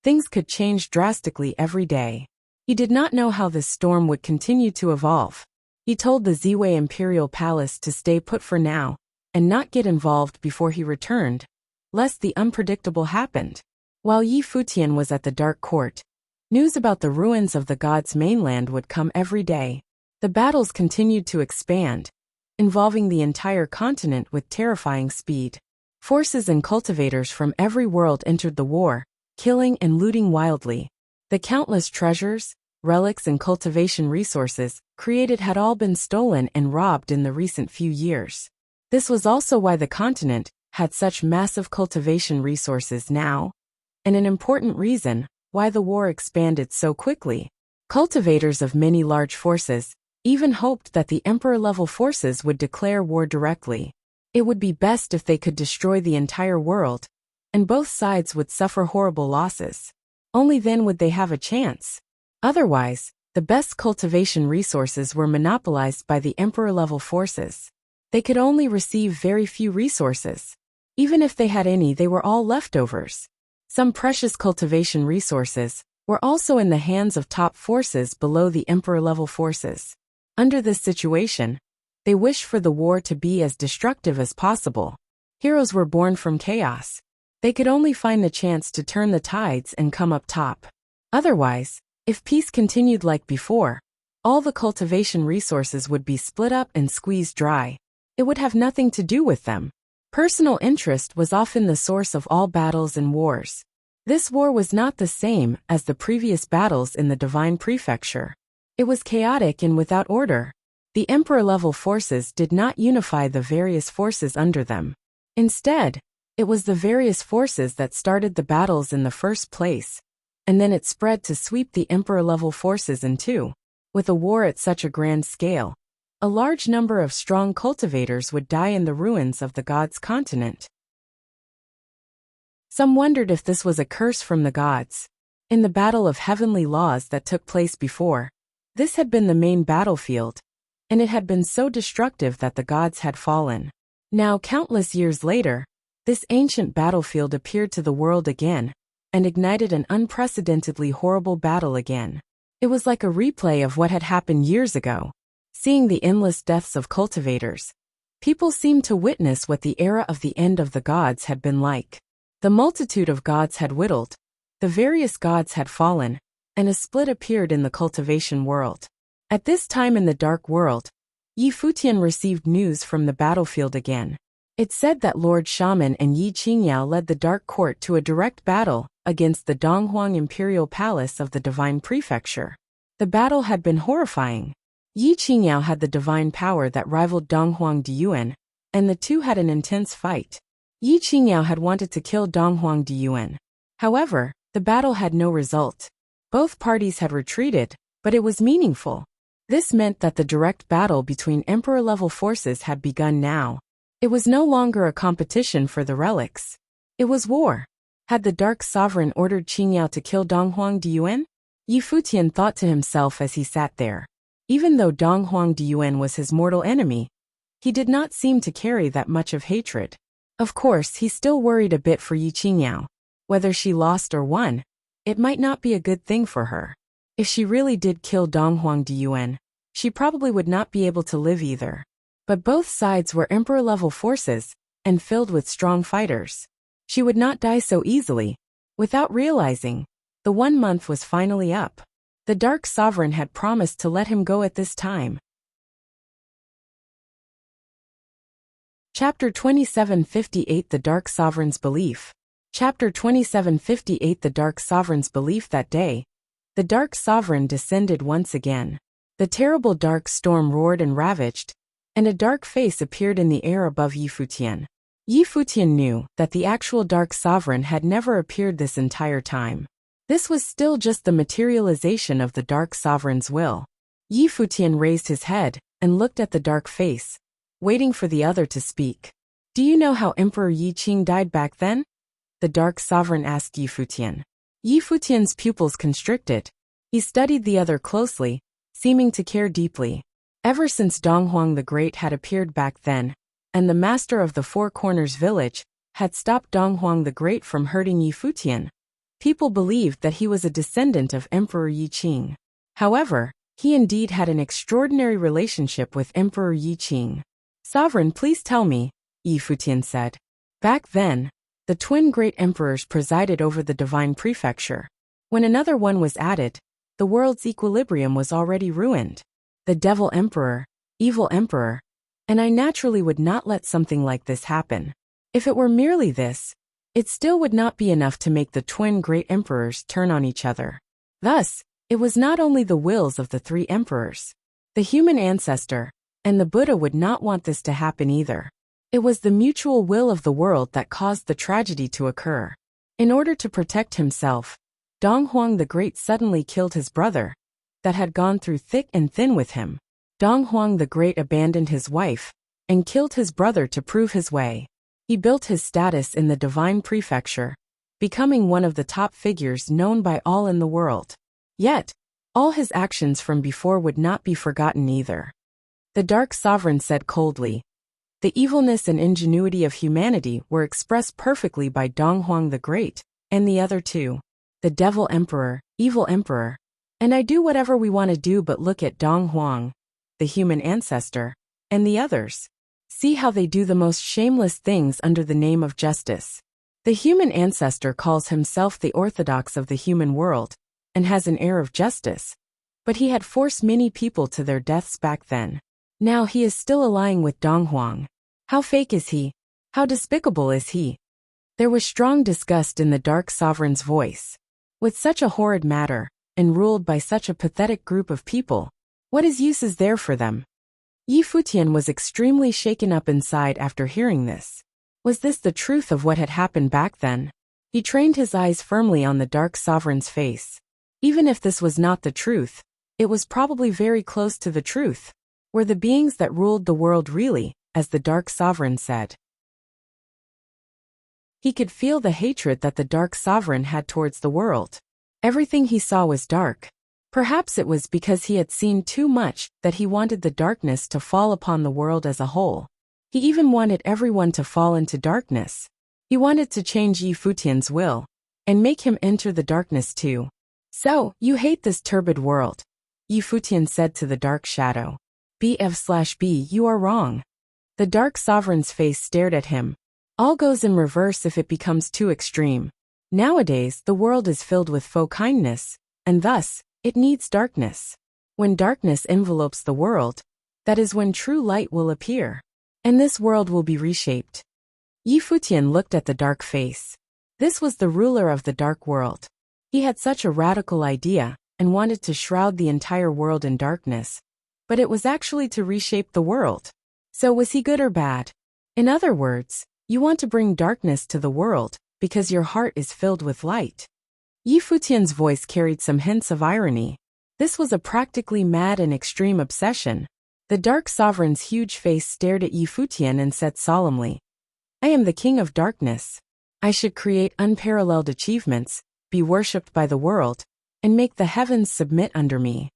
things could change drastically every day. He did not know how this storm would continue to evolve. He told the Ziwei Imperial Palace to stay put for now, and not get involved before he returned, lest the unpredictable happened. While Yi Futian was at the Dark Court, news about the ruins of the gods' mainland would come every day. The battles continued to expand, involving the entire continent with terrifying speed. Forces and cultivators from every world entered the war, killing and looting wildly. The countless treasures, relics and cultivation resources created had all been stolen and robbed in the recent few years. This was also why the continent had such massive cultivation resources now, and an important reason why the war expanded so quickly. Cultivators of many large forces even hoped that the emperor-level forces would declare war directly. It would be best if they could destroy the entire world, and both sides would suffer horrible losses. Only then would they have a chance. Otherwise, the best cultivation resources were monopolized by the emperor-level forces. They could only receive very few resources. Even if they had any, they were all leftovers. Some precious cultivation resources were also in the hands of top forces below the emperor-level forces. Under this situation, they wished for the war to be as destructive as possible. Heroes were born from chaos. They could only find the chance to turn the tides and come up top. Otherwise, if peace continued like before, all the cultivation resources would be split up and squeezed dry. It would have nothing to do with them. Personal interest was often the source of all battles and wars. This war was not the same as the previous battles in the Divine Prefecture. It was chaotic and without order. The emperor-level forces did not unify the various forces under them. Instead, it was the various forces that started the battles in the first place, and then it spread to sweep the emperor-level forces in two. With a war at such a grand scale, a large number of strong cultivators would die in the ruins of the gods' continent. Some wondered if this was a curse from the gods. In the battle of heavenly laws that took place before, this had been the main battlefield, and it had been so destructive that the gods had fallen. Now, countless years later, this ancient battlefield appeared to the world again, and ignited an unprecedentedly horrible battle again. It was like a replay of what had happened years ago. Seeing the endless deaths of cultivators, people seemed to witness what the era of the end of the gods had been like. The multitude of gods had whittled, the various gods had fallen, and a split appeared in the cultivation world. At this time in the Dark World, Yi Futian received news from the battlefield again. It said that Lord Shaman and Yi Qingyao led the Dark Court to a direct battle against the Donghuang Imperial Palace of the Divine Prefecture. The battle had been horrifying. Yi Qingyao had the divine power that rivaled Donghuang Diyuan, and the two had an intense fight. Yi Qingyao had wanted to kill Donghuang Diyuan. However, the battle had no result. Both parties had retreated, but it was meaningful. This meant that the direct battle between emperor-level forces had begun now. It was no longer a competition for the relics. It was war. Had the Dark Sovereign ordered Qingyao to kill Donghuang Diyuan? Yi Futian thought to himself as he sat there. Even though Donghuang Diyuan was his mortal enemy, he did not seem to carry that much of hatred. Of course, he still worried a bit for Yi Qingyao. Whether she lost or won, it might not be a good thing for her. If she really did kill Donghuang Diyuan, she probably would not be able to live either. But both sides were emperor-level forces, and filled with strong fighters. She would not die so easily. Without realizing, the 1 month was finally up. The Dark Sovereign had promised to let him go at this time. Chapter 2758 The Dark Sovereign's Belief. Chapter 2758 The Dark Sovereign's Belief. That day, the Dark Sovereign descended once again. The terrible dark storm roared and ravaged, and a dark face appeared in the air above Yi Futian. Yi Futian knew that the actual Dark Sovereign had never appeared this entire time. This was still just the materialization of the Dark Sovereign's will. Yi Futian raised his head and looked at the dark face, waiting for the other to speak. Do you know how Emperor Yi Qing died back then? The Dark Sovereign asked Yi Futian. Yi Futian's pupils constricted. He studied the other closely, seeming to care deeply. Ever since Donghuang the Great had appeared back then, and the master of the Four Corners village had stopped Donghuang the Great from hurting Yi Futian, people believed that he was a descendant of Emperor Yi Qing. However, He indeed had an extraordinary relationship with Emperor Yi Qing. Sovereign, please tell me, Yi Futian said. Back then, the twin great emperors presided over the divine prefecture. When another one was added, the world's equilibrium was already ruined. The devil emperor, evil emperor, and I naturally would not let something like this happen. If it were merely this, it still would not be enough to make the twin great emperors turn on each other. Thus, it was not only the wills of the three emperors, the human ancestor, and the Buddha would not want this to happen either. It was the mutual will of the world that caused the tragedy to occur. In order to protect himself, Dong Huang the Great suddenly killed his brother, that had gone through thick and thin with him. Dong Huang the Great abandoned his wife, and killed his brother to prove his way. He built his status in the divine prefecture, becoming one of the top figures known by all in the world. Yet, all his actions from before would not be forgotten either. The Dark Sovereign said coldly. The evilness and ingenuity of humanity were expressed perfectly by Dong Huang the Great, and the other two. The devil emperor, evil emperor. And I do whatever we want to do but look at Dong Huang, the human ancestor, and the others. See how they do the most shameless things under the name of justice. The human ancestor calls himself the orthodox of the human world, and has an air of justice. But he had forced many people to their deaths back then. Now he is still allying with Dong Huang. How fake is he? How despicable is he? There was strong disgust in the Dark Sovereign's voice. With such a horrid matter, and ruled by such a pathetic group of people, what use is there for them? Yi Futian was extremely shaken up inside after hearing this. Was this the truth of what had happened back then? He trained his eyes firmly on the Dark Sovereign's face. Even if this was not the truth, it was probably very close to the truth. Were the beings that ruled the world really, as the Dark Sovereign said? He could feel the hatred that the Dark Sovereign had towards the world. Everything he saw was dark. Perhaps it was because he had seen too much that he wanted the darkness to fall upon the world as a whole. He even wanted everyone to fall into darkness. He wanted to change Yi Futian's will, and make him enter the darkness too. So, you hate this turbid world, Yi Futian said to the Dark Shadow. BF/B, you are wrong. The Dark Sovereign's face stared at him. All goes in reverse if it becomes too extreme. Nowadays, the world is filled with faux kindness, and thus, it needs darkness. When darkness envelopes the world, that is when true light will appear. And this world will be reshaped. Yi Futian looked at the dark face. This was the ruler of the dark world. He had such a radical idea, and wanted to shroud the entire world in darkness. But it was actually to reshape the world. So was he good or bad? In other words, you want to bring darkness to the world, because your heart is filled with light. Yi Futian's voice carried some hints of irony. This was a practically mad and extreme obsession. The Dark Sovereign's huge face stared at Yi Futian and said solemnly, I am the king of darkness. I should create unparalleled achievements, be worshipped by the world, and make the heavens submit under me.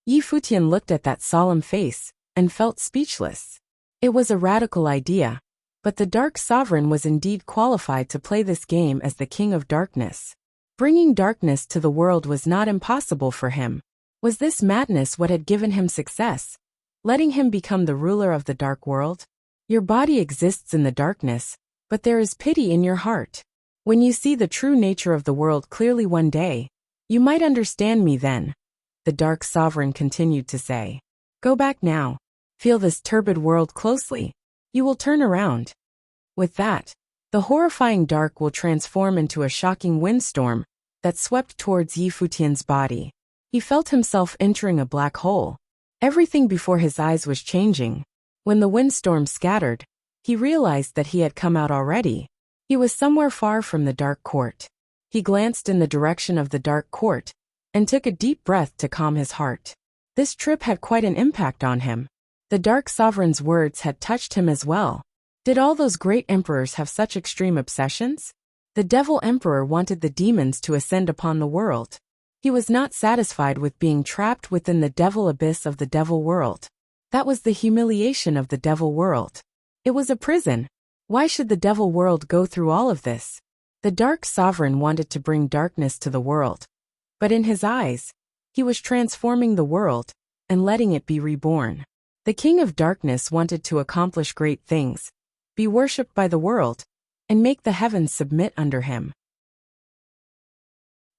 Yi Futian looked at that solemn face, and felt speechless. It was a radical idea, but the Dark Sovereign was indeed qualified to play this game as the king of darkness. Bringing darkness to the world was not impossible for him. Was this madness what had given him success, letting him become the ruler of the dark world? Your body exists in the darkness, but there is pity in your heart. When you see the true nature of the world clearly one day, you might understand me then, the Dark Sovereign continued to say. Go back now. Feel this turbid world closely. You will turn around. With that, the horrifying dark will transform into a shocking windstorm that swept towards Yi Futian's body. He felt himself entering a black hole. Everything before his eyes was changing. When the windstorm scattered, he realized that he had come out already. He was somewhere far from the dark court. He glanced in the direction of the dark court, and took a deep breath to calm his heart. This trip had quite an impact on him. The Dark Sovereign's words had touched him as well. Did all those great emperors have such extreme obsessions? The Devil Emperor wanted the demons to ascend upon the world. He was not satisfied with being trapped within the devil abyss of the devil world. That was the humiliation of the devil world. It was a prison. Why should the devil world go through all of this? The Dark Sovereign wanted to bring darkness to the world. But in his eyes, he was transforming the world, and letting it be reborn. The King of Darkness wanted to accomplish great things, be worshipped by the world, and make the heavens submit under him.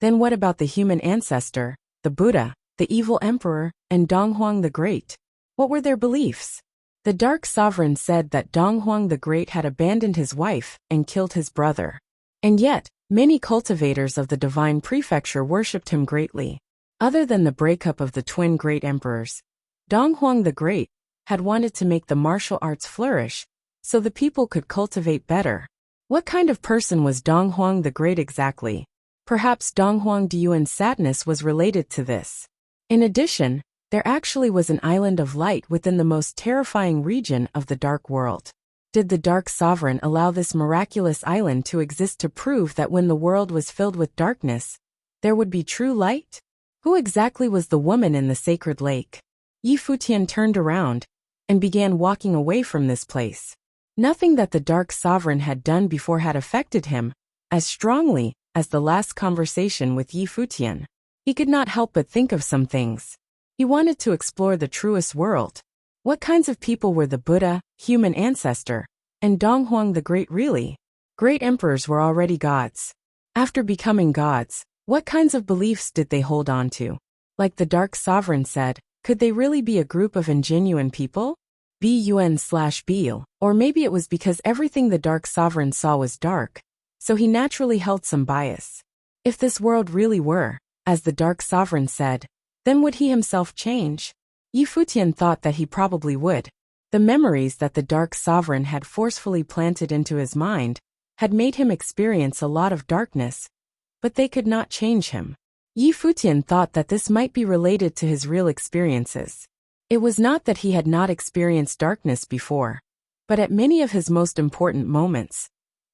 Then what about the human ancestor, the Buddha, the evil emperor, and Donghuang the Great? What were their beliefs? The Dark Sovereign said that Donghuang the Great had abandoned his wife and killed his brother. And yet, many cultivators of the divine prefecture worshipped him greatly. Other than the breakup of the twin great emperors, Donghuang the Great had wanted to make the martial arts flourish so the people could cultivate better. What kind of person was Donghuang the Great exactly? Perhaps Donghuang Diyuan's sadness was related to this. In addition, there actually was an island of light within the most terrifying region of the dark world. Did the Dark Sovereign allow this miraculous island to exist to prove that when the world was filled with darkness, there would be true light? Who exactly was the woman in the sacred lake? Futian turned around and began walking away from this place. Nothing that the Dark Sovereign had done before had affected him as strongly as the last conversation with Futian. He could not help but think of some things. He wanted to explore the truest world. What kinds of people were the Buddha, human ancestor, and Donghuang the Great really? Great emperors were already gods. After becoming gods, what kinds of beliefs did they hold on to? Like the Dark Sovereign said, could they really be a group of ingenuine people? Bun/Beal, or maybe it was because everything the Dark Sovereign saw was dark, so he naturally held some bias. If this world really were, as the Dark Sovereign said, then would he himself change? Futian thought that he probably would. The memories that the Dark Sovereign had forcefully planted into his mind had made him experience a lot of darkness, but they could not change him. Futian thought that this might be related to his real experiences. It was not that he had not experienced darkness before, but at many of his most important moments,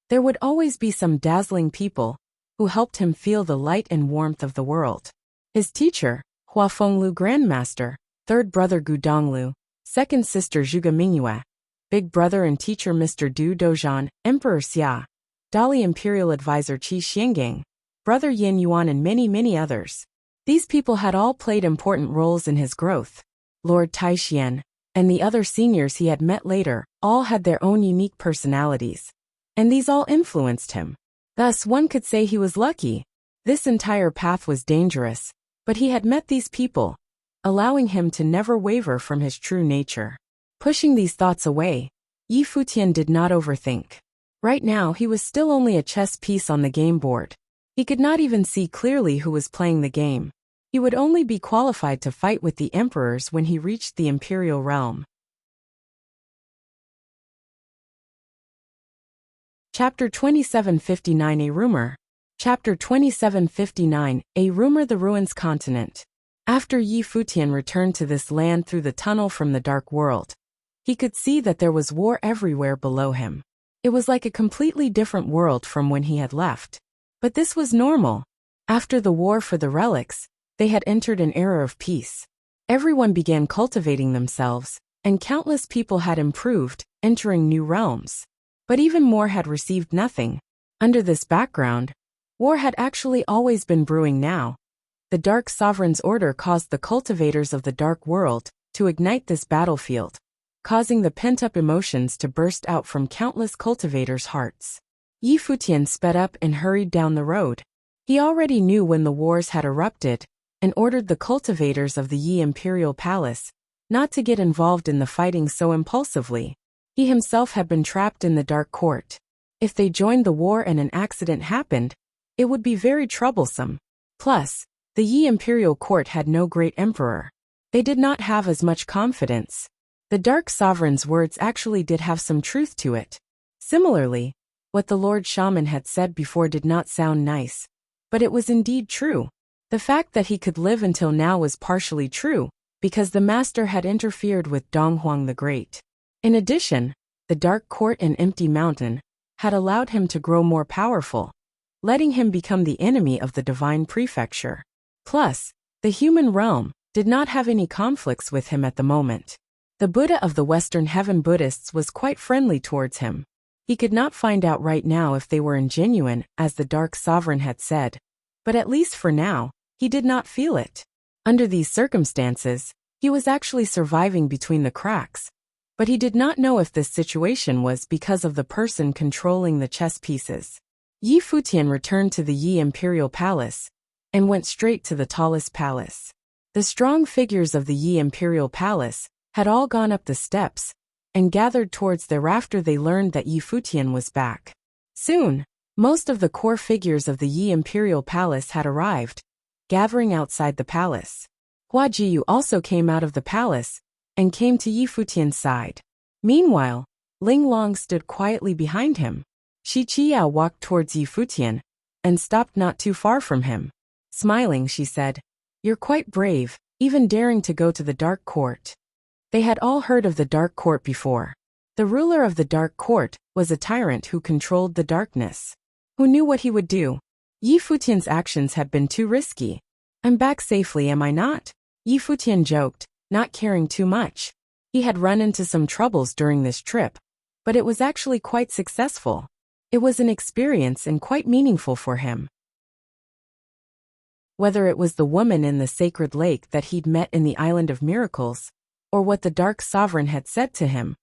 there would always be some dazzling people who helped him feel the light and warmth of the world. His teacher, Huafenglu Grandmaster, third brother Gu Donglu, second sister Zhuge Mingyue, big brother and teacher Mr. Du Dozhan, Emperor Xia, Dali Imperial Advisor Qi Xiangang, brother Yin Yuan and many others. These people had all played important roles in his growth. Lord Taixian, and the other seniors he had met later, all had their own unique personalities, and these all influenced him. Thus one could say he was lucky. This entire path was dangerous, but he had met these people, allowing him to never waver from his true nature. Pushing these thoughts away, Futian did not overthink. Right now he was still only a chess piece on the game board. He could not even see clearly who was playing the game. He would only be qualified to fight with the emperors when he reached the imperial realm. Chapter 2759 A Rumor. Chapter 2759 A Rumor. The Ruins Continent. After Futian returned to this land through the tunnel from the dark world, he could see that there was war everywhere below him. It was like a completely different world from when he had left. But this was normal. After the war for the relics, they had entered an era of peace. Everyone began cultivating themselves, and countless people had improved, entering new realms. But even more had received nothing. Under this background, war had actually always been brewing now. The Dark Sovereign's order caused the cultivators of the dark world to ignite this battlefield, causing the pent-up emotions to burst out from countless cultivators' hearts. Futian sped up and hurried down the road. He already knew when the wars had erupted, and ordered the cultivators of the Yi Imperial Palace not to get involved in the fighting so impulsively. He himself had been trapped in the Dark Court. If they joined the war and an accident happened, it would be very troublesome. Plus, the Yi Imperial Court had no great emperor. They did not have as much confidence. The Dark Sovereign's words actually did have some truth to it. Similarly, what the Lord Shaman had said before did not sound nice, but it was indeed true. The fact that he could live until now was partially true, because the master had interfered with Donghuang the Great. In addition, the Dark Court and Empty Mountain had allowed him to grow more powerful, letting him become the enemy of the divine prefecture. Plus, the human realm did not have any conflicts with him at the moment. The Buddha of the Western Heaven Buddhists was quite friendly towards him. He could not find out right now if they were ingenuine, as the Dark Sovereign had said, but at least for now, he did not feel it. Under these circumstances, He was actually surviving between the cracks, but he did not know if this situation was because of the person controlling the chess pieces. Yi Futian returned to the Yi Imperial Palace and went straight to the tallest palace. The strong figures of the Yi Imperial Palace had all gone up the steps and gathered towards their after they learned that Yi Futian was back. Soon, most of the core figures of the Yi Imperial Palace had arrived, gathering outside the palace. Hua Jiyu also came out of the palace and came to Yi Futian's side. Meanwhile, Ling Long stood quietly behind him. Shi Qiao walked towards Yi Futian and stopped not too far from him. Smiling, she said, "You're quite brave, even daring to go to the Dark Court." They had all heard of the Dark Court before. The ruler of the Dark Court was a tyrant who controlled the darkness. Who knew what he would do? Yi Futian's actions had been too risky. "I'm back safely, am I not?" Yi Futian joked, not caring too much. He had run into some troubles during this trip, but it was actually quite successful. It was an experience and quite meaningful for him. Whether it was the woman in the sacred lake that he'd met in the Island of Miracles, or what the Dark Sovereign had said to him,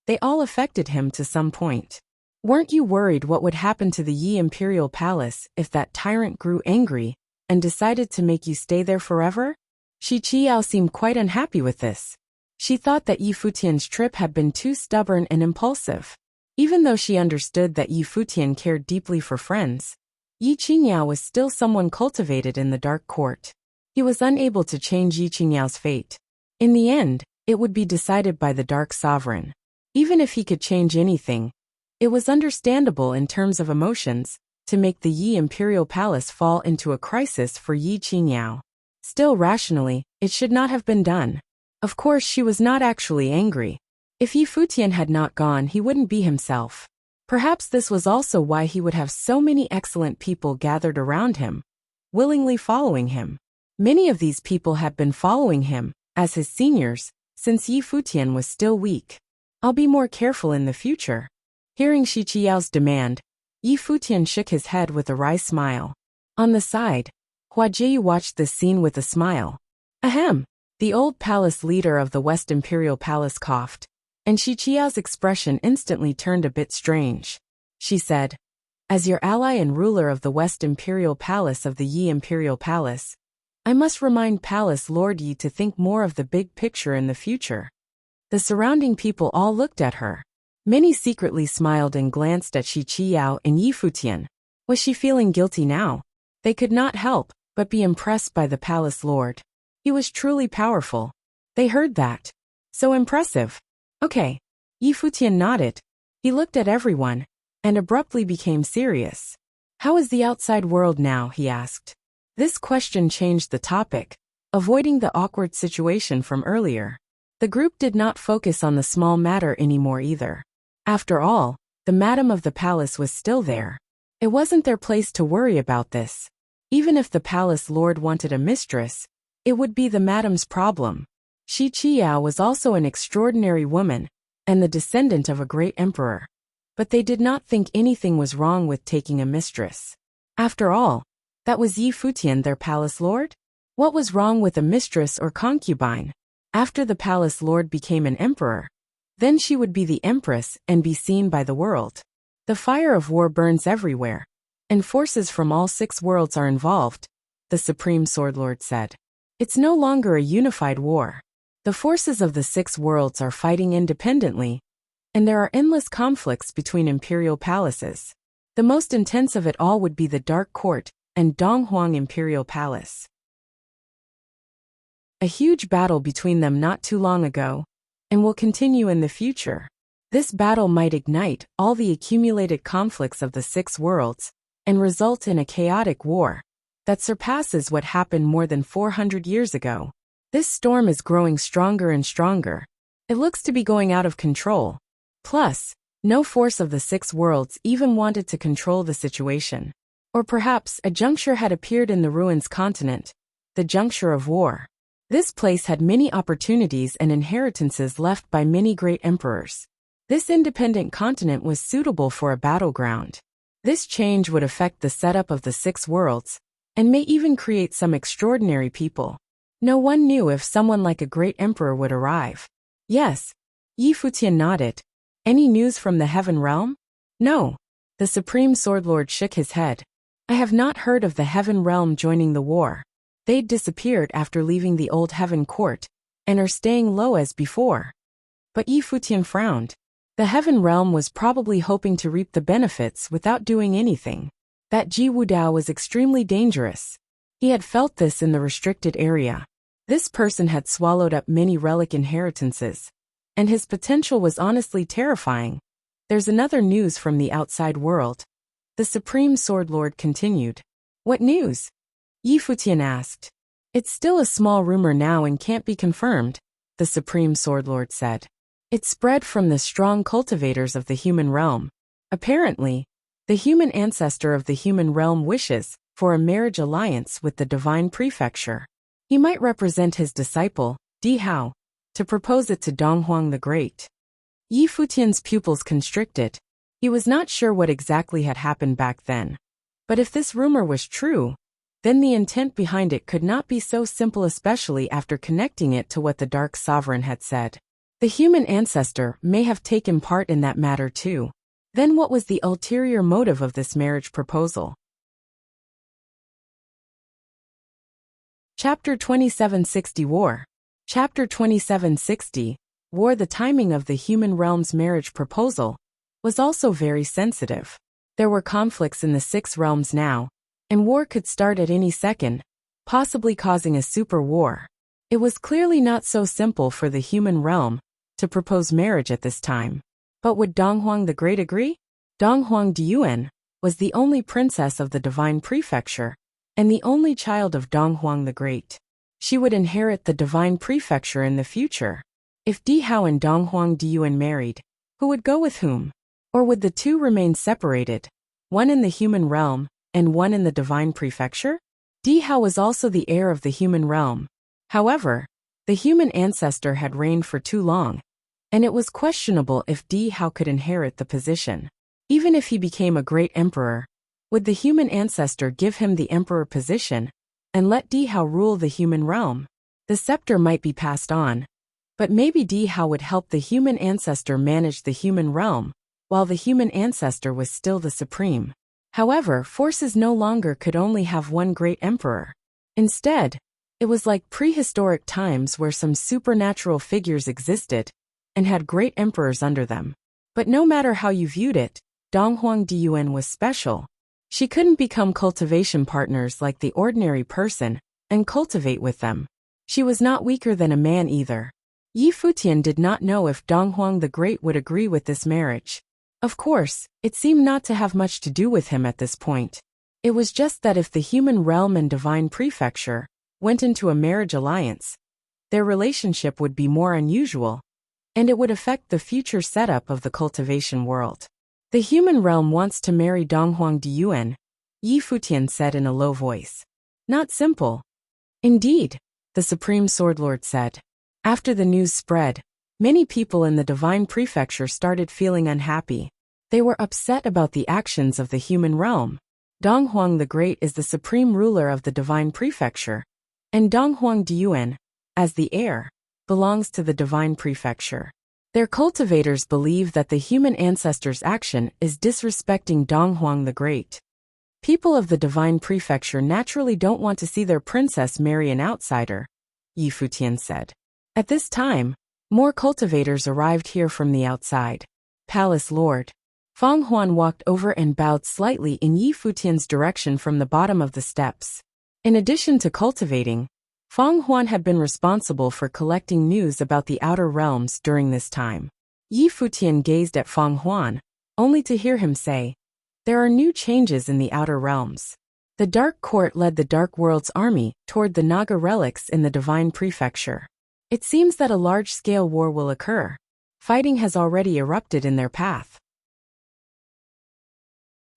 they all affected him to some point. Weren't you worried what would happen to the Yi Imperial Palace if that tyrant grew angry and decided to make you stay there forever? Shi Qiao seemed quite unhappy with this. She thought that Yi Futian's trip had been too stubborn and impulsive. Even though she understood that Yi Futian cared deeply for friends, Yi Qingyao was still someone cultivated in the Dark Court. He was unable to change Yi Qingyao's fate. In the end, it would be decided by the Dark Sovereign. Even if he could change anything, it was understandable in terms of emotions to make the Yi Imperial Palace fall into a crisis for Yi Qingyao. Still, rationally, it should not have been done. Of course, she was not actually angry. If Yi Futian had not gone, he wouldn't be himself. Perhaps this was also why he would have so many excellent people gathered around him, willingly following him. Many of these people had been following him, as his seniors, since Yi Futian was still weak. "I'll be more careful in the future." Hearing Shi Qiao's demand, Yi Futian shook his head with a wry smile. On the side, Hua Jiyu watched this scene with a smile. Ahem. The old palace leader of the West Imperial Palace coughed, and Shi Qiao's expression instantly turned a bit strange. She said, "As your ally and ruler of the West Imperial Palace of the Yi Imperial Palace, I must remind Palace Lord Yi to think more of the big picture in the future." The surrounding people all looked at her. Many secretly smiled and glanced at Shi Qiao and Yi Futian. Was she feeling guilty now? They could not help but be impressed by the palace lord. He was truly powerful. They heard that. So impressive. Okay. Yi Futian nodded. He looked at everyone and abruptly became serious. "How is the outside world now?" he asked. This question changed the topic, avoiding the awkward situation from earlier. The group did not focus on the small matter anymore either. After all, the madam of the palace was still there. It wasn't their place to worry about this. Even if the palace lord wanted a mistress, it would be the madam's problem. Shi Qiao was also an extraordinary woman and the descendant of a great emperor. But they did not think anything was wrong with taking a mistress. After all, that was Yi Futian, their palace lord? What was wrong with a mistress or concubine? After the palace lord became an emperor, then she would be the empress and be seen by the world. The fire of war burns everywhere, and forces from all 6 worlds are involved, the Supreme Sword Lord said. It's no longer a unified war. The forces of the 6 worlds are fighting independently, and there are endless conflicts between imperial palaces. The most intense of it all would be the Dark Court and Donghuang Imperial Palace. A huge battle between them not too long ago, and will continue in the future. This battle might ignite all the accumulated conflicts of the 6 worlds and result in a chaotic war that surpasses what happened more than 400 years ago. This storm is growing stronger and stronger. It looks to be going out of control. Plus, no force of the 6 worlds even wanted to control the situation. Or perhaps a juncture had appeared in the ruins continent, the juncture of war. This place had many opportunities and inheritances left by many great emperors. This independent continent was suitable for a battleground. This change would affect the setup of the 6 worlds, and may even create some extraordinary people. No one knew if someone like a great emperor would arrive. Yes. Yi Futian nodded. Any news from the Heaven Realm? No. The Supreme Sword Lord shook his head. I have not heard of the Heaven Realm joining the war. They'd disappeared after leaving the old Heaven Court, and are staying low as before. But Yi Futian frowned. The Heaven Realm was probably hoping to reap the benefits without doing anything. That Ji Wudao was extremely dangerous. He had felt this in the restricted area. This person had swallowed up many relic inheritances, and his potential was honestly terrifying. There's another news from the outside world. The Supreme Sword Lord continued. What news? Yi Futian asked. It's still a small rumor now and can't be confirmed, the Supreme Sword Lord said. It spread from the strong cultivators of the human realm. Apparently, the human ancestor of the human realm wishes for a marriage alliance with the divine prefecture. He might represent his disciple, Di Hao, to propose it to Donghuang the Great. Yi Futian's pupils constricted. He was not sure what exactly had happened back then. But if this rumor was true, then the intent behind it could not be so simple, especially after connecting it to what the Dark Sovereign had said. The human ancestor may have taken part in that matter too. Then what was the ulterior motive of this marriage proposal? Chapter 2760 War. Chapter 2760 War. The timing of the human realm's marriage proposal was also very sensitive. There were conflicts in the 6 realms now, and war could start at any second, possibly causing a super war. It was clearly not so simple for the human realm to propose marriage at this time. But would Donghuang the Great agree? Donghuang Diyuan was the only princess of the divine prefecture, and the only child of Donghuang the Great. She would inherit the divine prefecture in the future. If Di Hao and Donghuang Diyuan married, who would go with whom? Or would the two remain separated, one in the human realm and one in the divine prefecture? Di Hao was also the heir of the human realm. However, the human ancestor had reigned for too long, and it was questionable if Di Hao could inherit the position. Even if he became a great emperor, would the human ancestor give him the emperor position and let Di Hao rule the human realm? The scepter might be passed on, but maybe Di Hao would help the human ancestor manage the human realm, while the human ancestor was still the supreme. However, forces no longer could only have one great emperor. Instead, it was like prehistoric times where some supernatural figures existed and had great emperors under them. But no matter how you viewed it, Donghuang Diyuan was special. She couldn't become cultivation partners like the ordinary person and cultivate with them. She was not weaker than a man either. Yi Futian did not know if Donghuang the Great would agree with this marriage. Of course, it seemed not to have much to do with him at this point. It was just that if the human realm and divine prefecture went into a marriage alliance, their relationship would be more unusual, and it would affect the future setup of the cultivation world. The human realm wants to marry Donghuang Diyuan, Yi Futian said in a low voice. Not simple. Indeed, the Supreme Sword Lord said. After the news spread, many people in the divine prefecture started feeling unhappy. They were upset about the actions of the human realm. Donghuang the Great is the supreme ruler of the divine prefecture, and Donghuang Diyuan, as the heir, belongs to the divine prefecture. Their cultivators believe that the human ancestor's action is disrespecting Donghuang the Great. People of the divine prefecture naturally don't want to see their princess marry an outsider, Yi Futian said. At this time, more cultivators arrived here from the outside. Palace Lord. Fang Huan walked over and bowed slightly in Yi Futian's direction from the bottom of the steps. In addition to cultivating, Fang Huan had been responsible for collecting news about the outer realms during this time. Yi Futian gazed at Fang Huan, only to hear him say, "There are new changes in the outer realms." The Dark Court led the Dark World's army toward the Naga relics in the Divine Prefecture. It seems that a large-scale war will occur. Fighting has already erupted in their path.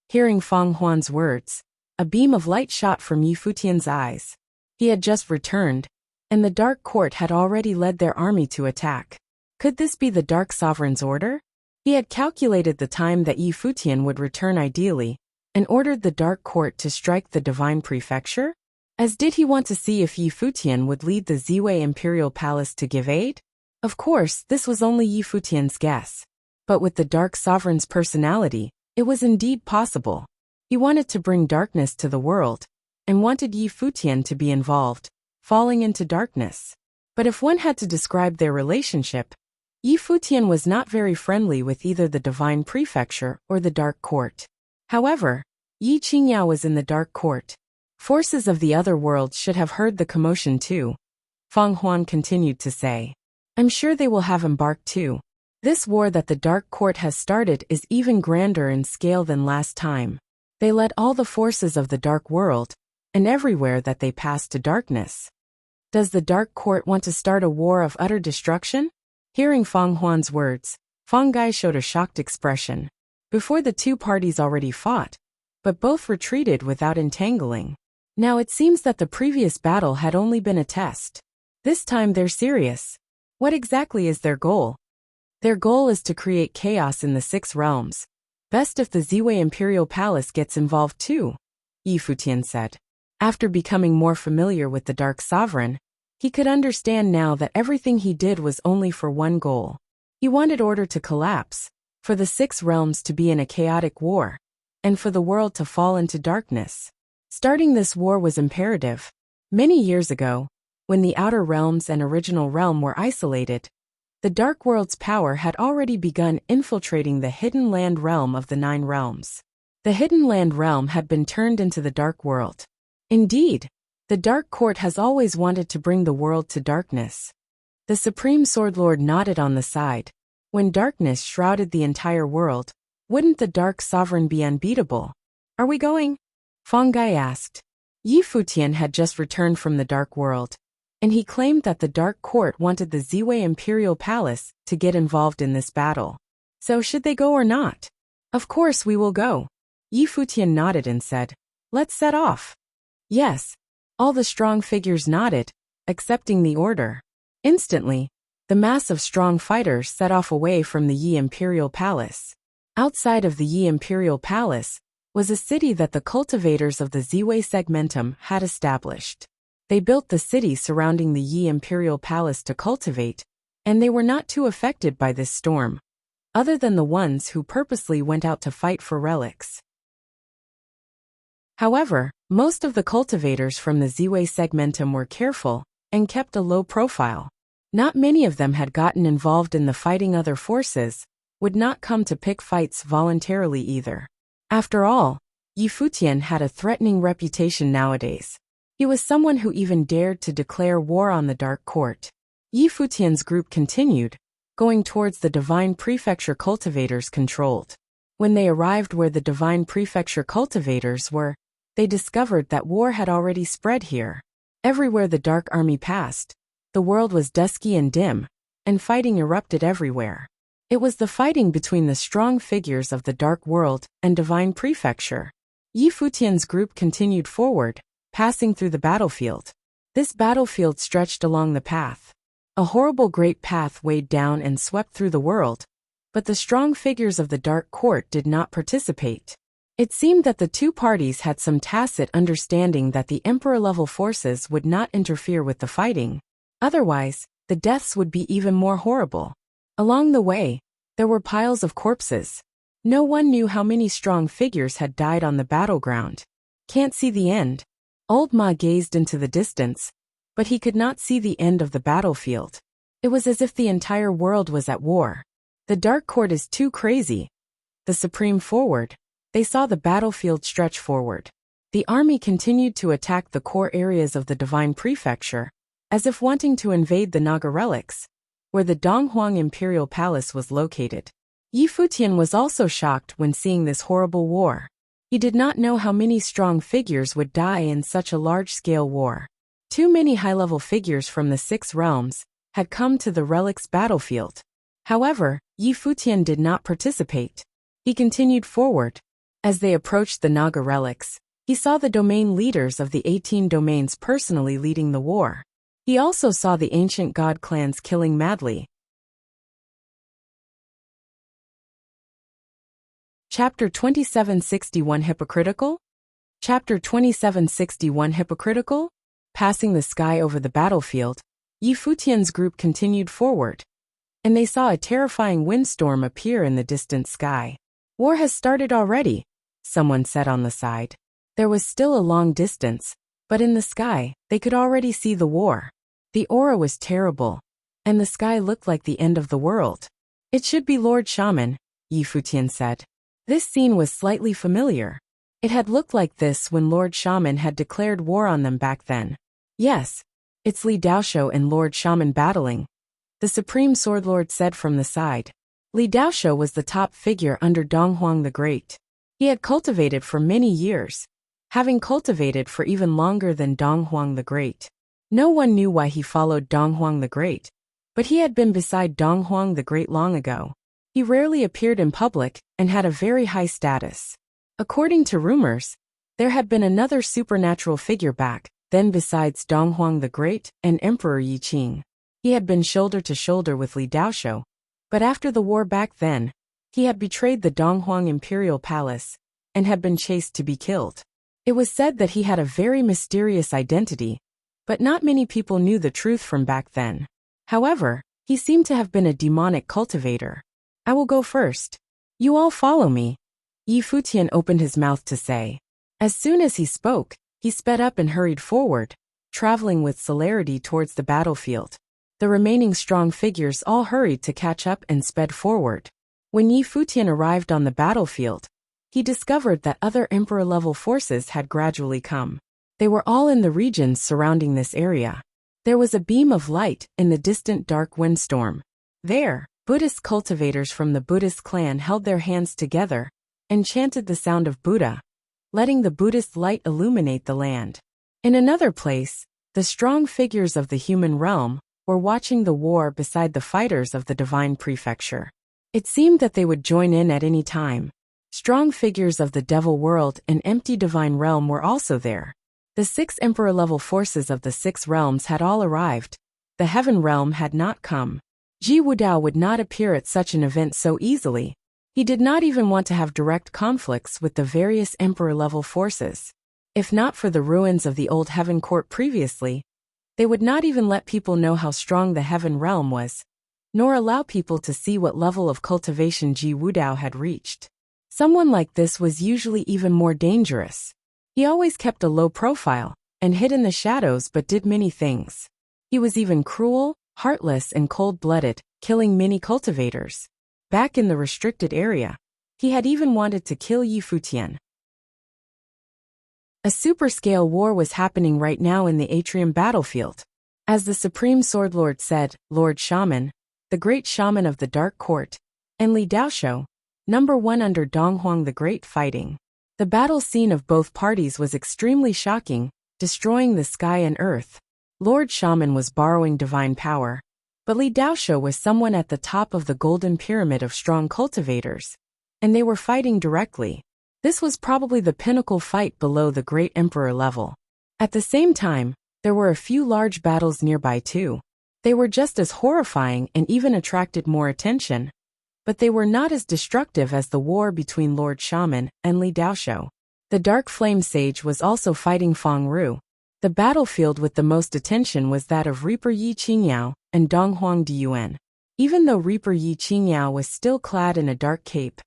Hearing Fang Huan's words, a beam of light shot from Yi Futian's eyes. He had just returned, and the Dark Court had already led their army to attack. Could this be the Dark Sovereign's order? He had calculated the time that Yi Futian would return ideally, and ordered the Dark Court to strike the Divine Prefecture? As did he want to see if Yi Futian would lead the Ziwei Imperial Palace to give aid? Of course, this was only Yi Futian's guess. But with the Dark Sovereign's personality, it was indeed possible. He wanted to bring darkness to the world, and wanted Yi Futian to be involved, falling into darkness. But if one had to describe their relationship, Yi Futian was not very friendly with either the Divine Prefecture or the Dark Court. However, Yi Qingyao was in the Dark Court. Forces of the other worlds should have heard the commotion too. Feng Huan continued to say. I'm sure they will have embarked too. This war that the Dark Court has started is even grander in scale than last time. They led all the forces of the Dark World, and everywhere that they passed to darkness. Does the Dark Court want to start a war of utter destruction? Hearing Feng Huan's words, Feng Gai showed a shocked expression. Before the two parties already fought, but both retreated without entangling. Now it seems that the previous battle had only been a test. This time they're serious. What exactly is their goal? Their goal is to create chaos in the 6 realms. Best if the Ziwei Imperial Palace gets involved too, Yi Futian said. After becoming more familiar with the Dark Sovereign, he could understand now that everything he did was only for one goal. He wanted order to collapse, for the 6 realms to be in a chaotic war, and for the world to fall into darkness. Starting this war was imperative. Many years ago, when the Outer Realms and Original Realm were isolated, the Dark World's power had already begun infiltrating the Hidden Land Realm of the 9 realms. The Hidden Land Realm had been turned into the Dark World. Indeed, the Dark Court has always wanted to bring the world to darkness. The Supreme Swordlord nodded on the side. When darkness shrouded the entire world, wouldn't the Dark Sovereign be unbeatable? Are we going? Feng Gai asked. Yi Futian had just returned from the Dark World, and he claimed that the Dark Court wanted the Ziwei Imperial Palace to get involved in this battle. So should they go or not? Of course we will go. Yi Futian nodded and said, let's set off. Yes. All the strong figures nodded, accepting the order. Instantly, the mass of strong fighters set off away from the Yi Imperial Palace. Outside of the Yi Imperial Palace was a city that the cultivators of the Ziwei Segmentum had established. They built the city surrounding the Yi Imperial Palace to cultivate, and they were not too affected by this storm, other than the ones who purposely went out to fight for relics. However, most of the cultivators from the Ziwei Segmentum were careful and kept a low profile. Not many of them had gotten involved in the fighting other forces, would not come to pick fights voluntarily either. After all, Yi Futian had a threatening reputation nowadays. He was someone who even dared to declare war on the Dark Court. Yi Futian's group continued, going towards the Divine Prefecture cultivators controlled. When they arrived where the Divine Prefecture cultivators were, they discovered that war had already spread here. Everywhere the Dark Army passed, the world was dusky and dim, and fighting erupted everywhere. It was the fighting between the strong figures of the Dark World and Divine Prefecture. Yi Futian's group continued forward, passing through the battlefield. This battlefield stretched along the path. A horrible great path weighed down and swept through the world, but the strong figures of the Dark Court did not participate. It seemed that the two parties had some tacit understanding that the Emperor-level forces would not interfere with the fighting. Otherwise, the deaths would be even more horrible. Along the way, there were piles of corpses. No one knew how many strong figures had died on the battleground. Can't see the end. Old Ma gazed into the distance, but he could not see the end of the battlefield. It was as if the entire world was at war. The Dark Court is too crazy. The Supreme forward. They saw the battlefield stretch forward. The army continued to attack the core areas of the Divine Prefecture, as if wanting to invade the Naga relics, where the Donghuang Imperial Palace was located. Yi Futian was also shocked when seeing this horrible war. He did not know how many strong figures would die in such a large-scale war. Too many high-level figures from the 6 realms had come to the relics battlefield. However, Yi Futian did not participate. He continued forward. As they approached the Naga relics, he saw the domain leaders of the 18 domains personally leading the war. He also saw the ancient god clans killing madly. Chapter 2761 Hypocritical? Chapter 2761 Hypocritical? Passing the sky over the battlefield, Yi Futian's group continued forward, and they saw a terrifying windstorm appear in the distant sky. War has started already, someone said on the side. There was still a long distance, but in the sky, they could already see the war. The aura was terrible, and the sky looked like the end of the world. It should be Lord Shaman, Yi Futian said. This scene was slightly familiar. It had looked like this when Lord Shaman had declared war on them back then. Yes, it's Li Daoshuo and Lord Shaman battling, the Supreme Swordlord said from the side. Li Daoshuo was the top figure under Donghuang the Great. He had cultivated for many years, having cultivated for even longer than Donghuang the Great. No one knew why he followed Donghuang the Great, but he had been beside Donghuang the Great long ago. He rarely appeared in public and had a very high status. According to rumors, there had been another supernatural figure back then besides Donghuang the Great and Emperor Yi Qing. He had been shoulder to shoulder with Li Daoshuo, but after the war back then, he had betrayed the Donghuang Imperial Palace and had been chased to be killed. It was said that he had a very mysterious identity, but not many people knew the truth from back then. However, he seemed to have been a demonic cultivator. I will go first. You all follow me. Yi Futian opened his mouth to say. As soon as he spoke, he sped up and hurried forward, traveling with celerity towards the battlefield. The remaining strong figures all hurried to catch up and sped forward. When Yi Futian arrived on the battlefield, he discovered that other emperor-level forces had gradually come. They were all in the regions surrounding this area. There was a beam of light in the distant dark windstorm. There, Buddhist cultivators from the Buddhist clan held their hands together and chanted the sound of Buddha, letting the Buddhist light illuminate the land. In another place, the strong figures of the human realm were watching the war beside the fighters of the divine prefecture. It seemed that they would join in at any time. Strong figures of the devil world and empty divine realm were also there. The 6 emperor-level forces of the 6 realms had all arrived. The heaven realm had not come. Ji Wudao would not appear at such an event so easily. He did not even want to have direct conflicts with the various emperor-level forces. If not for the ruins of the old heaven court previously, they would not even let people know how strong the heaven realm was, nor allow people to see what level of cultivation Ji Wudao had reached. Someone like this was usually even more dangerous. He always kept a low profile and hid in the shadows but did many things. He was even cruel, heartless and cold-blooded, killing many cultivators. Back in the restricted area, he had even wanted to kill Yi Futian. A super-scale war was happening right now in the atrium battlefield. As the Supreme Swordlord said, Lord Shaman, the great shaman of the Dark Court, and Li Daoshuo, number 1 under Donghuang the Great fighting. The battle scene of both parties was extremely shocking, destroying the sky and earth. Lord Shaman was borrowing divine power, but Li Daoshuo was someone at the top of the golden pyramid of strong cultivators, and they were fighting directly. This was probably the pinnacle fight below the great emperor level. At the same time, there were a few large battles nearby too. They were just as horrifying and even attracted more attention, but they were not as destructive as the war between Lord Shaman and Li Daoshuo. The Dark Flame Sage was also fighting Feng Ru. The battlefield with the most attention was that of Reaper Yi Qingyao and Donghuang Diyuan. Even though Reaper Yi Qingyao was still clad in a dark cape,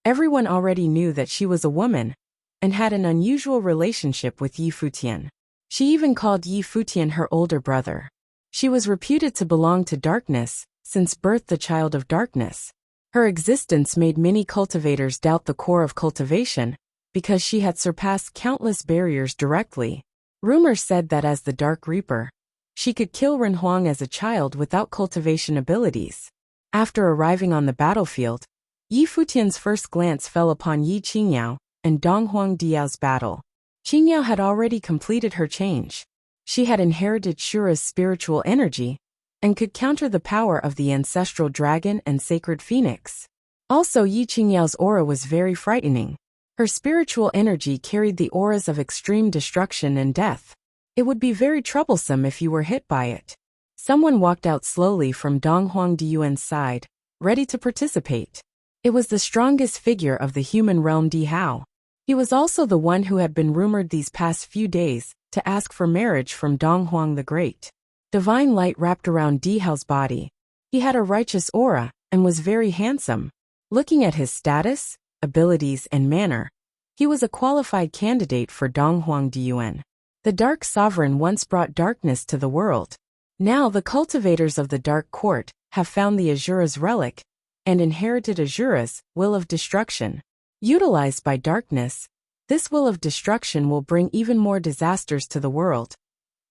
everyone already knew that she was a woman and had an unusual relationship with Yi Futian. She even called Yi Futian her older brother. She was reputed to belong to darkness, since birth the child of darkness. Her existence made many cultivators doubt the core of cultivation, because she had surpassed countless barriers directly. Rumors said that as the Dark Reaper, she could kill Ren Huang as a child without cultivation abilities. After arriving on the battlefield, Yi Futian's first glance fell upon Yi Qingyao and Donghuang Diao's battle. Qingyao had already completed her change. She had inherited Shura's spiritual energy and could counter the power of the ancestral dragon and sacred phoenix. Also, Yi Qingyao's aura was very frightening. Her spiritual energy carried the auras of extreme destruction and death. It would be very troublesome if you were hit by it. Someone walked out slowly from Donghuang Diyuan's side, ready to participate. It was the strongest figure of the human realm Di Hao. He was also the one who had been rumored these past few days to ask for marriage from Dong Huang the Great. Divine light wrapped around Dihao's body. He had a righteous aura and was very handsome. Looking at his status, abilities, and manner, he was a qualified candidate for Dong Huang Diyuan. The Dark Sovereign once brought darkness to the world. Now the cultivators of the Dark Court have found the Azura's relic and inherited Azura's will of destruction. Utilized by darkness, this will of destruction will bring even more disasters to the world.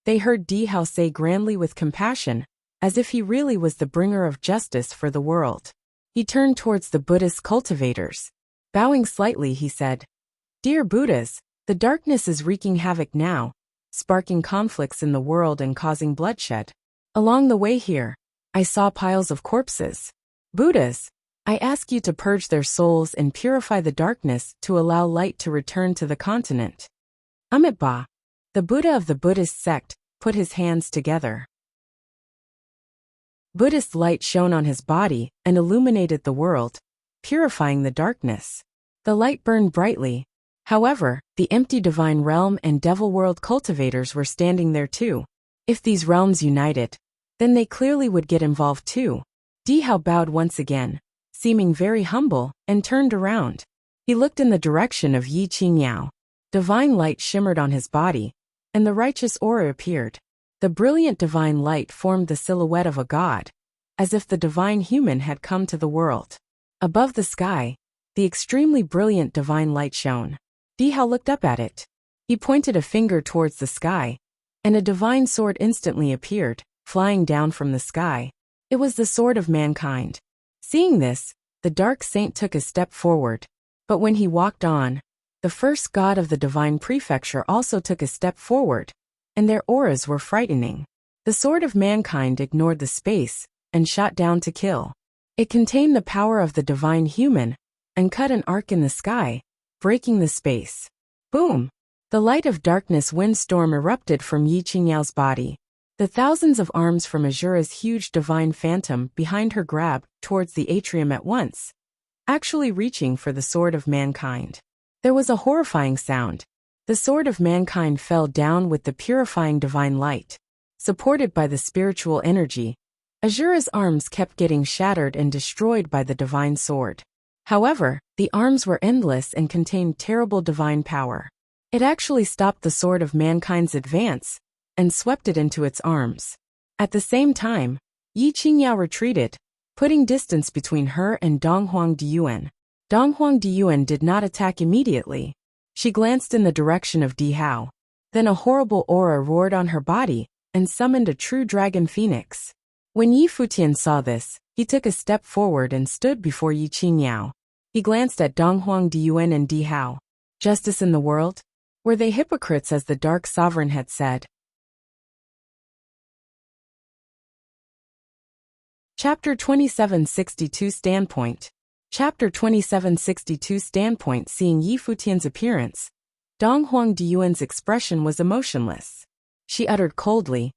They heard Dihao say grandly with compassion, as if he really was the bringer of justice for the world. He turned towards the Buddhist cultivators. Bowing slightly, he said, "Dear Buddhas, the darkness is wreaking havoc now, sparking conflicts in the world and causing bloodshed. Along the way here, I saw piles of corpses. Buddhas, I ask you to purge their souls and purify the darkness to allow light to return to the continent." Amitabha, the Buddha of the Buddhist sect, put his hands together. Buddhist light shone on his body and illuminated the world, purifying the darkness. The light burned brightly. However, the empty divine realm and devil world cultivators were standing there too. If these realms united, then they clearly would get involved too. Dihao bowed once again, seeming very humble, and turned around. He looked in the direction of Yi Qingyao. Divine light shimmered on his body, and the righteous aura appeared. The brilliant divine light formed the silhouette of a god, as if the divine human had come to the world. Above the sky, the extremely brilliant divine light shone. Dihao looked up at it. He pointed a finger towards the sky, and a divine sword instantly appeared, flying down from the sky. It was the sword of mankind. Seeing this, the dark saint took a step forward. But when he walked on, the first god of the divine prefecture also took a step forward, and their auras were frightening. The sword of mankind ignored the space and shot down to kill. It contained the power of the divine human and cut an arc in the sky, breaking the space. Boom! The light of darkness windstorm erupted from Yi Qingyao's body. The thousands of arms from Azura's huge divine phantom behind her grabbed towards the atrium at once, actually reaching for the sword of mankind. There was a horrifying sound. The sword of mankind fell down with the purifying divine light. Supported by the spiritual energy, Azura's arms kept getting shattered and destroyed by the divine sword. However, the arms were endless and contained terrible divine power. It actually stopped the sword of mankind's advance and swept it into its arms. At the same time, Yi Qingyao retreated, putting distance between her and Dong Huang Diyuan. Dong Huang Diyuan did not attack immediately. She glanced in the direction of Dihao. Then a horrible aura roared on her body and summoned a true dragon phoenix. When Yi Futian saw this, he took a step forward and stood before Yi Qingyao. He glanced at Dong Huang Diyuan and Dihao. Justice in the world? Were they hypocrites as the Dark Sovereign had said? Chapter 2762 Standpoint. Chapter 2762 Standpoint. Seeing Yi Futian's appearance, Dong Huang Diyuan's expression was emotionless. She uttered coldly,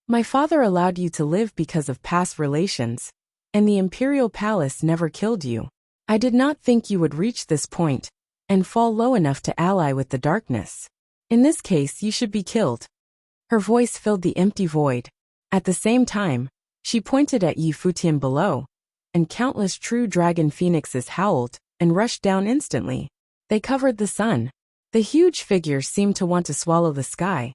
"My father allowed you to live because of past relations, and the imperial palace never killed you. I did not think you would reach this point and fall low enough to ally with the darkness. In this case, you should be killed." Her voice filled the empty void. At the same time, she pointed at Yi Futian below, and countless true dragon phoenixes howled and rushed down instantly. They covered the sun. The huge figure seemed to want to swallow the sky,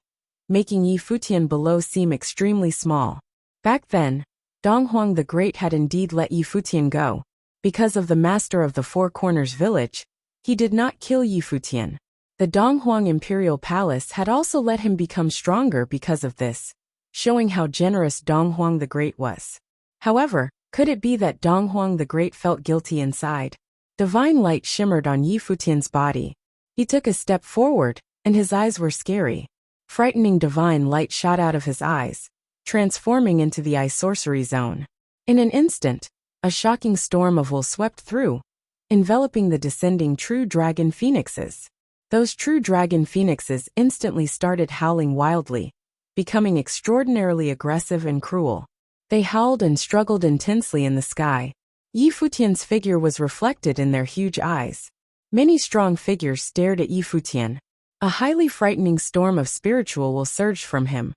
making Yi Futian below seem extremely small. Back then, Dong Huang the Great had indeed let Yi Futian go. Because of the master of the Four Corners village, he did not kill Yi Futian. The Dong Huang Imperial Palace had also let him become stronger because of this, showing how generous Dong Huang the Great was. However, could it be that Dong Huang the Great felt guilty inside? Divine light shimmered on Yi Futian's body. He took a step forward, and his eyes were scary. Frightening divine light shot out of his eyes, transforming into the eye sorcery zone. In an instant, a shocking storm of wool swept through, enveloping the descending true dragon phoenixes. Those true dragon phoenixes instantly started howling wildly, becoming extraordinarily aggressive and cruel. They howled and struggled intensely in the sky. Yi Futian's figure was reflected in their huge eyes. Many strong figures stared at Yi Futian. A highly frightening storm of spiritual will surged from him,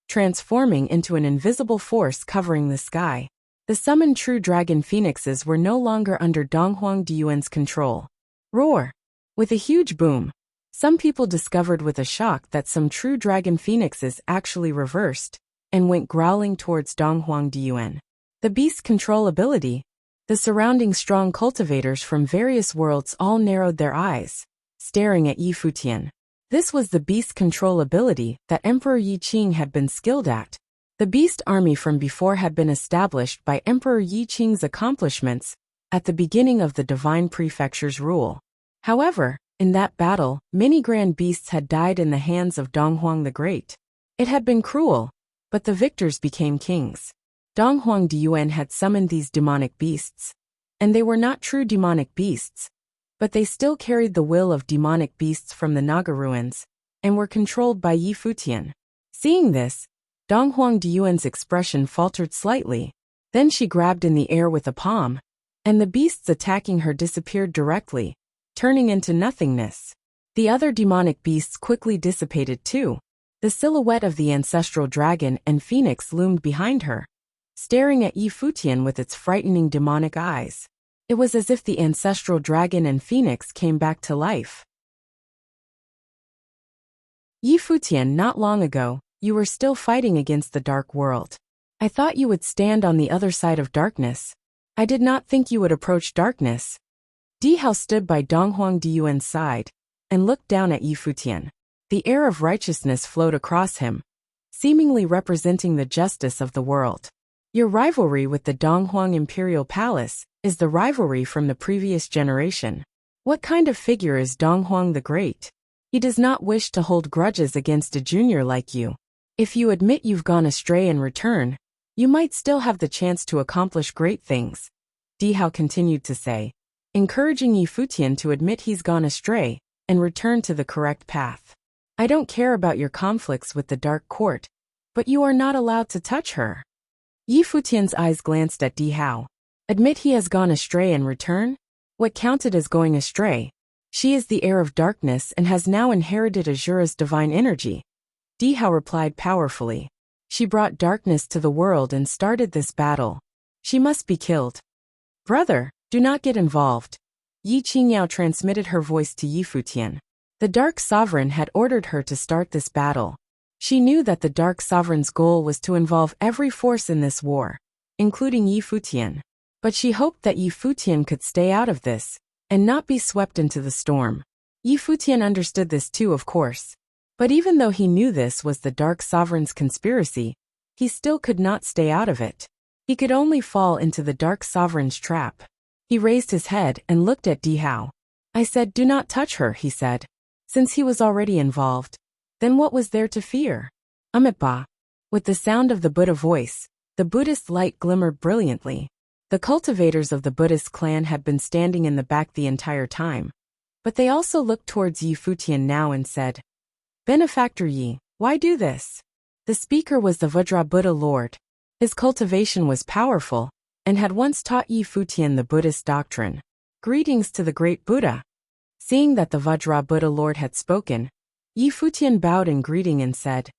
transforming into an invisible force covering the sky. The summoned true dragon phoenixes were no longer under Donghuang Diyuan's control. Roar! With a huge boom, some people discovered with a shock that some true dragon phoenixes actually reversed and went growling towards Donghuang Diyuan. The beast's control ability. The surrounding strong cultivators from various worlds all narrowed their eyes, staring at Yi Futian. This was the beast's control ability that Emperor Yi Qing had been skilled at. The beast army from before had been established by Emperor Yi Qing's accomplishments at the beginning of the Divine Prefecture's rule. However, in that battle, many grand beasts had died in the hands of Donghuang the Great. It had been cruel, but the victors became kings. Donghuang Diyuan had summoned these demonic beasts, and they were not true demonic beasts, but they still carried the will of demonic beasts from the Naga ruins, and were controlled by Yi Futian. Seeing this, Donghuang Diyuan's expression faltered slightly. Then she grabbed in the air with a palm, and the beasts attacking her disappeared directly, turning into nothingness. The other demonic beasts quickly dissipated too. The silhouette of the ancestral dragon and phoenix loomed behind her, staring at Yi Futian with its frightening demonic eyes. It was as if the ancestral dragon and phoenix came back to life. Yi Futian, not long ago, you were still fighting against the dark world. I thought you would stand on the other side of darkness. I did not think you would approach darkness. Di Hao stood by Donghuang Diyuan's side and looked down at Yi Futian. The air of righteousness flowed across him, seemingly representing the justice of the world. Your rivalry with the Donghuang Imperial Palace is the rivalry from the previous generation. What kind of figure is Donghuang the Great? He does not wish to hold grudges against a junior like you. If you admit you've gone astray and return, you might still have the chance to accomplish great things, Di Hao continued to say, encouraging Yi Futian to admit he's gone astray and return to the correct path. I don't care about your conflicts with the Dark Court, but you are not allowed to touch her. Yi Futian's eyes glanced at Di Hao. Admit he has gone astray and return? What counted as going astray? She is the heir of darkness and has now inherited Azura's divine energy. Di Hao replied powerfully. She brought darkness to the world and started this battle. She must be killed. Brother, do not get involved. Yi Qingyao transmitted her voice to Yi Futian. The Dark Sovereign had ordered her to start this battle. She knew that the Dark Sovereign's goal was to involve every force in this war, including Yi Futian. But she hoped that Yi Futian could stay out of this and not be swept into the storm. Yi Futian understood this too, of course. But even though he knew this was the Dark Sovereign's conspiracy, he still could not stay out of it. He could only fall into the Dark Sovereign's trap. He raised his head and looked at Di Hao. I said, do not touch her, he said. Since he was already involved, then what was there to fear? Amitabha. With the sound of the Buddha voice, the Buddhist light glimmered brilliantly. The cultivators of the Buddhist clan had been standing in the back the entire time. But they also looked towards Yi Futian now and said, Benefactor Yi, why do this? The speaker was the Vajra Buddha Lord. His cultivation was powerful, and had once taught Yi Futian the Buddhist doctrine. Greetings to the great Buddha. Seeing that the Vajra Buddha Lord had spoken, Yi Futian bowed in greeting and said,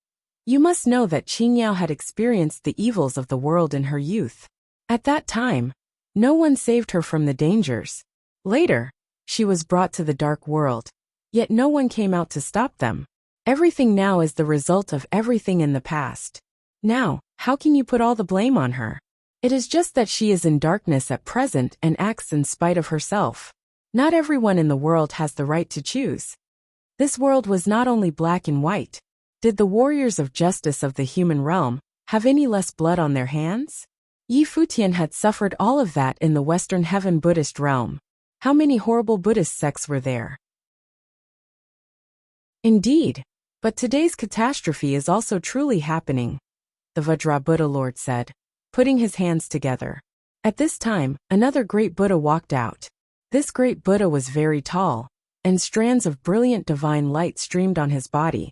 You must know that Qingyao had experienced the evils of the world in her youth. At that time, no one saved her from the dangers. Later, she was brought to the dark world, yet no one came out to stop them. Everything now is the result of everything in the past. Now, how can you put all the blame on her? It is just that she is in darkness at present and acts in spite of herself. Not everyone in the world has the right to choose. This world was not only black and white. Did the warriors of justice of the human realm have any less blood on their hands? Yi Futian had suffered all of that in the Western Heaven Buddhist realm. How many horrible Buddhist sects were there? Indeed, but today's catastrophe is also truly happening, the Vajra Buddha Lord said, putting his hands together. At this time, another great Buddha walked out. This great Buddha was very tall, and strands of brilliant divine light streamed on his body,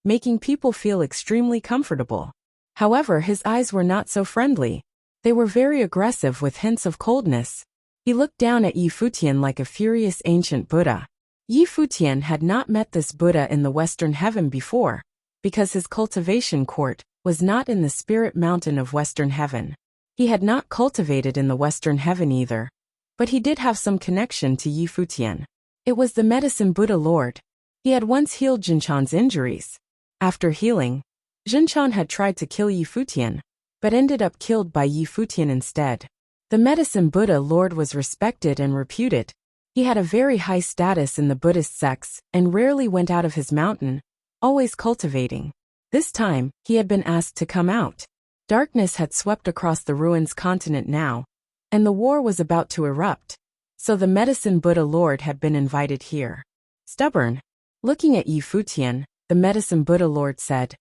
making people feel extremely comfortable. However, his eyes were not so friendly. They were very aggressive with hints of coldness. He looked down at Yi Futian like a furious ancient Buddha. Yi Futian had not met this Buddha in the Western Heaven before, because his cultivation court was not in the spirit mountain of Western Heaven. He had not cultivated in the Western Heaven either, but he did have some connection to Yi Futian. It was the medicine Buddha Lord. He had once healed Jinchan's injuries. After healing, Jinchan had tried to kill Yi Futian, but ended up killed by Yi Futian instead. The medicine Buddha Lord was respected and reputed. He had a very high status in the Buddhist sects and rarely went out of his mountain, always cultivating. This time, he had been asked to come out. Darkness had swept across the ruins continent now, and the war was about to erupt, so the medicine Buddha Lord had been invited here. Stubborn. Looking at Yi Futian, the medicine Buddha Lord said,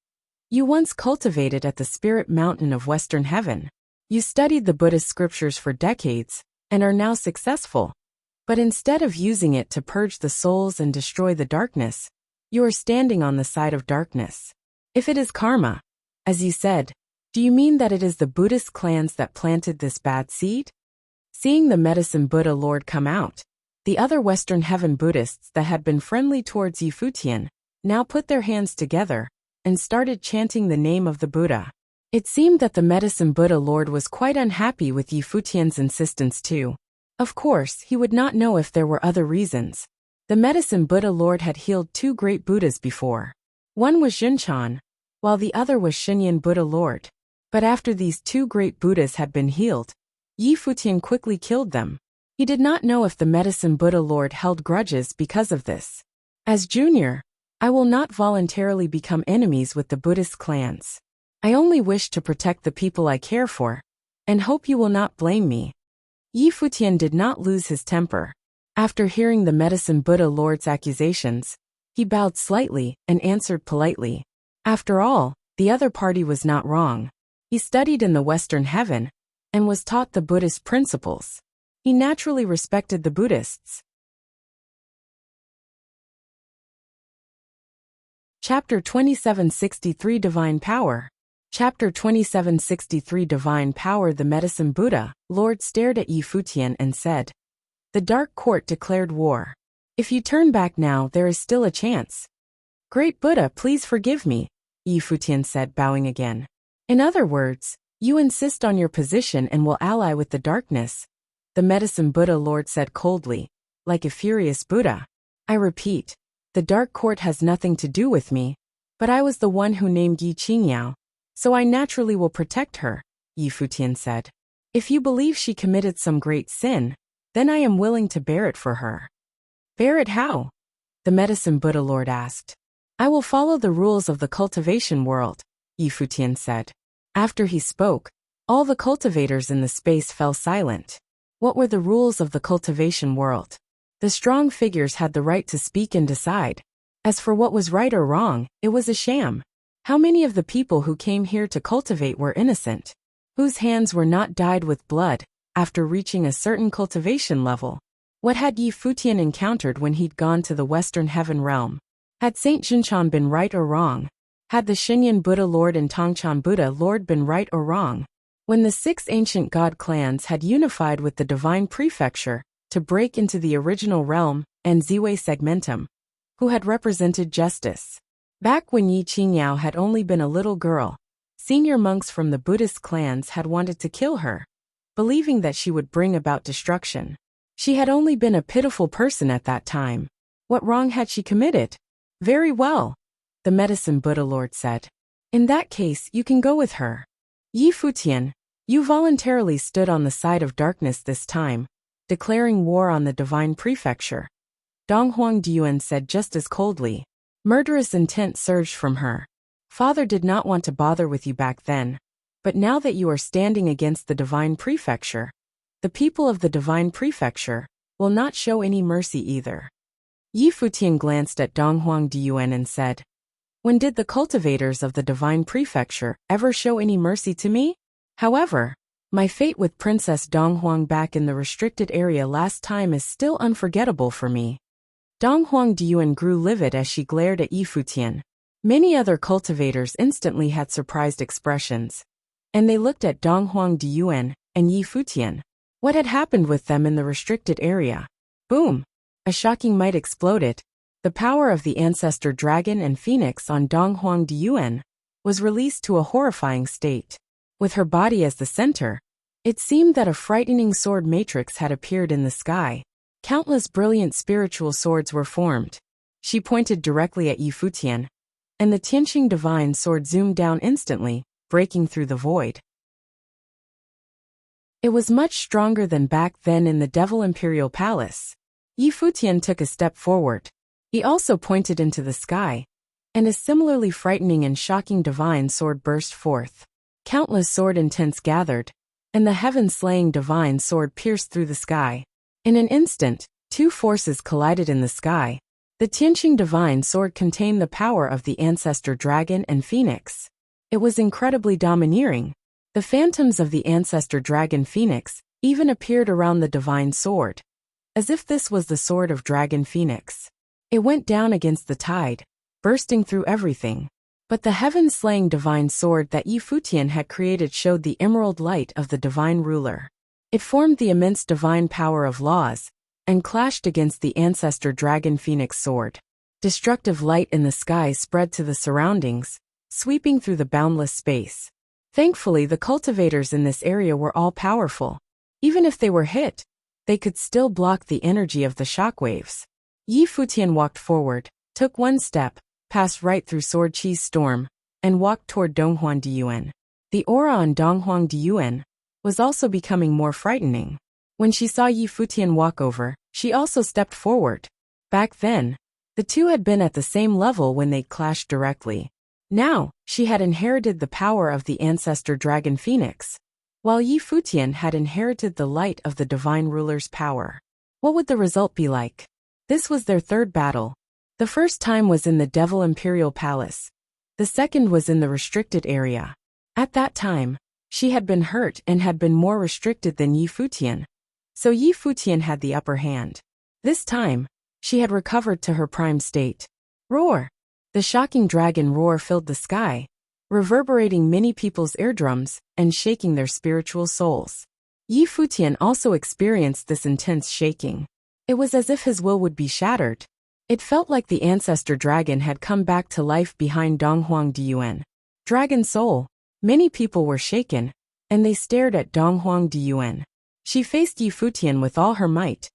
"You once cultivated at the spirit mountain of Western Heaven. You studied the Buddhist scriptures for decades, and are now successful. But instead of using it to purge the souls and destroy the darkness, you are standing on the side of darkness. If it is karma, as you said, do you mean that it is the Buddhist clans that planted this bad seed?" Seeing the medicine Buddha Lord come out, the other Western Heaven Buddhists that had been friendly towards Yi Futian now put their hands together and started chanting the name of the Buddha. It seemed that the medicine Buddha Lord was quite unhappy with Yi Futian's insistence too. Of course, he would not know if there were other reasons. The medicine Buddha Lord had healed two great Buddhas before. One was Jinchan, while the other was Shinyan Buddha Lord. But after these two great Buddhas had been healed, Yi Futian quickly killed them. He did not know if the medicine Buddha Lord held grudges because of this. As junior, I will not voluntarily become enemies with the Buddhist clans. I only wish to protect the people I care for, and hope you will not blame me. Yi Futian did not lose his temper. After hearing the medicine Buddha Lord's accusations, he bowed slightly and answered politely. After all, the other party was not wrong. He studied in the Western Heaven and was taught the Buddhist principles. He naturally respected the Buddhists. Chapter 2763 Divine Power. Chapter 2763 Divine Power. The medicine Buddha Lord stared at Yi Futian and said, "The Dark Court declared war. If you turn back now, there is still a chance." "Great Buddha, please forgive me," Yi Futian said, bowing again. "In other words, you insist on your position and will ally with the darkness," the medicine Buddha Lord said coldly, like a furious Buddha. "I repeat, the Dark Court has nothing to do with me, but I was the one who named Yi Qingyao, so I naturally will protect her," Yi Futian said. "If you believe she committed some great sin, then I am willing to bear it for her." "Bear it how?" the medicine Buddha Lord asked. "I will follow the rules of the cultivation world," Yi Futian said. After he spoke, all the cultivators in the space fell silent. What were the rules of the cultivation world? The strong figures had the right to speak and decide. As for what was right or wrong, it was a sham. How many of the people who came here to cultivate were innocent? Whose hands were not dyed with blood after reaching a certain cultivation level? What had Yi Futian encountered when he'd gone to the Western Heaven realm? Had Saint Jinchan been right or wrong? Had the Shinyan Buddha Lord and Tongchan Buddha Lord been right or wrong? When the six ancient god clans had unified with the divine prefecture to break into the original realm and Ziwei Segmentum, who had represented justice. Back when Yi Qingyao had only been a little girl, senior monks from the Buddhist clans had wanted to kill her, believing that she would bring about destruction. She had only been a pitiful person at that time. What wrong had she committed? "Very well," the medicine Buddha Lord said. "In that case, you can go with her. Yi Futian, you voluntarily stood on the side of darkness this time, declaring war on the divine prefecture," Donghuang Diyuan said just as coldly. Murderous intent surged from her. "Father did not want to bother with you back then, but now that you are standing against the divine prefecture, the people of the divine prefecture will not show any mercy either." Yi Futian glanced at Donghuang Diyuan and said, "When did the cultivators of the divine prefecture ever show any mercy to me? However, my fate with Princess Donghuang back in the restricted area last time is still unforgettable for me." Donghuang Diyuan grew livid as she glared at Yi Futian. Many other cultivators instantly had surprised expressions, and they looked at Donghuang Diyuan and Yi Futian. What had happened with them in the restricted area? Boom! A shocking might exploded. The power of the ancestor dragon and phoenix on Donghuang Diyuan was released to a horrifying state. With her body as the center, it seemed that a frightening sword matrix had appeared in the sky. Countless brilliant spiritual swords were formed. She pointed directly at Yi Futian, and the Tianqing divine sword zoomed down instantly, breaking through the void. It was much stronger than back then in the Devil Imperial Palace. Yi Futian took a step forward. He also pointed into the sky, and a similarly frightening and shocking divine sword burst forth. Countless sword intents gathered, and the heaven-slaying divine sword pierced through the sky. In an instant, two forces collided in the sky. The Tianqing divine sword contained the power of the ancestor dragon and phoenix. It was incredibly domineering. The phantoms of the ancestor dragon phoenix even appeared around the divine sword, as if this was the sword of dragon phoenix. It went down against the tide, bursting through everything. But the heaven-slaying divine sword that Yi Futian had created showed the emerald light of the divine ruler. It formed the immense divine power of laws, and clashed against the ancestor dragon phoenix sword. Destructive light in the sky spread to the surroundings, sweeping through the boundless space. Thankfully, the cultivators in this area were all powerful. Even if they were hit, they could still block the energy of the shockwaves. Yi Futian walked forward, took one step, passed right through Sword Chi's storm, and walked toward Donghuang Diyuan. The aura on Donghuang Diyuan was also becoming more frightening. When she saw Yi Futian walk over, she also stepped forward. Back then, the two had been at the same level when they clashed directly. Now, she had inherited the power of the ancestor dragon phoenix, while Yi Futian had inherited the light of the divine ruler's power. What would the result be like? This was their third battle. The first time was in the Devil Imperial Palace. The second was in the restricted area. At that time, she had been hurt and had been more restricted than Yi Futian, so Yi Futian had the upper hand. This time, she had recovered to her prime state. Roar! The shocking dragon roar filled the sky, reverberating many people's eardrums and shaking their spiritual souls. Yi Futian also experienced this intense shaking. It was as if his will would be shattered. It felt like the ancestor dragon had come back to life behind Donghuang Diyuan. Dragon soul. Many people were shaken, and they stared at Donghuang Diyuan. She faced Yi Futian with all her might,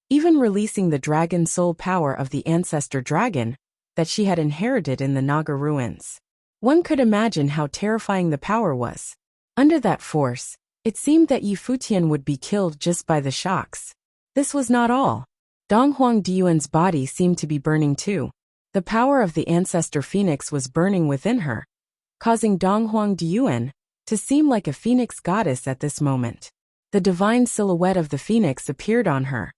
even releasing the dragon soul power of the ancestor dragon that she had inherited in the Naga ruins. One could imagine how terrifying the power was. Under that force, it seemed that Yi Futian would be killed just by the shocks. This was not all. Donghuang Diyuan's body seemed to be burning too. The power of the ancestor phoenix was burning within her, causing Donghuang Diyuan to seem like a phoenix goddess at this moment. The divine silhouette of the phoenix appeared on her,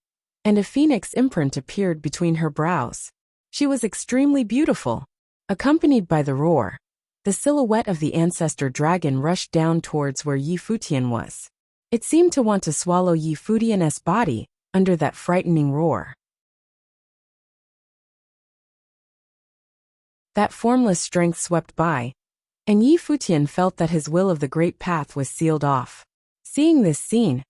and a phoenix imprint appeared between her brows. She was extremely beautiful. Accompanied by the roar, the silhouette of the ancestor dragon rushed down towards where Yi Futian was. It seemed to want to swallow Yi Futian's body under that frightening roar. That formless strength swept by, and Yi Futian felt that his will of the great path was sealed off. Seeing this scene,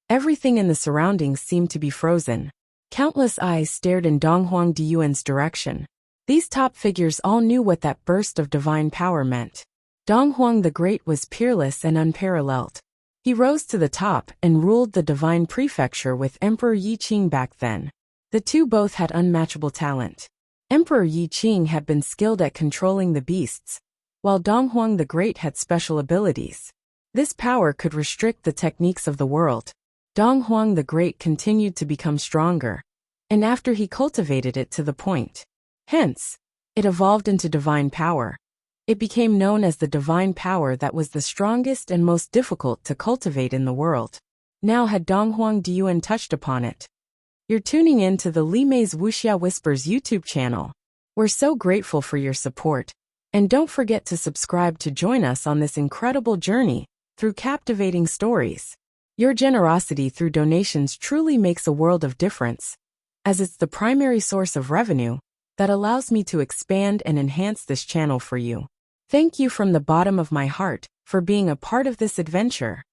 everything in the surroundings seemed to be frozen. Countless eyes stared in Donghuang Diyuan's direction. These top figures all knew what that burst of divine power meant. Donghuang the Great was peerless and unparalleled. He rose to the top and ruled the divine prefecture with Emperor Yi Qing back then. The two both had unmatchable talent. Emperor Yi Qing had been skilled at controlling the beasts, while Donghuang the Great had special abilities. This power could restrict the techniques of the world. Donghuang the Great continued to become stronger, and after he cultivated it to the point, hence, it evolved into divine power. It became known as the divine power that was the strongest and most difficult to cultivate in the world. Now had Donghuang Diyuan touched upon it. You're tuning in to the Li Mei's Wuxia Whispers YouTube channel. We're so grateful for your support, and don't forget to subscribe to join us on this incredible journey through captivating stories. Your generosity through donations truly makes a world of difference, as it's the primary source of revenue that allows me to expand and enhance this channel for you. Thank you from the bottom of my heart for being a part of this adventure.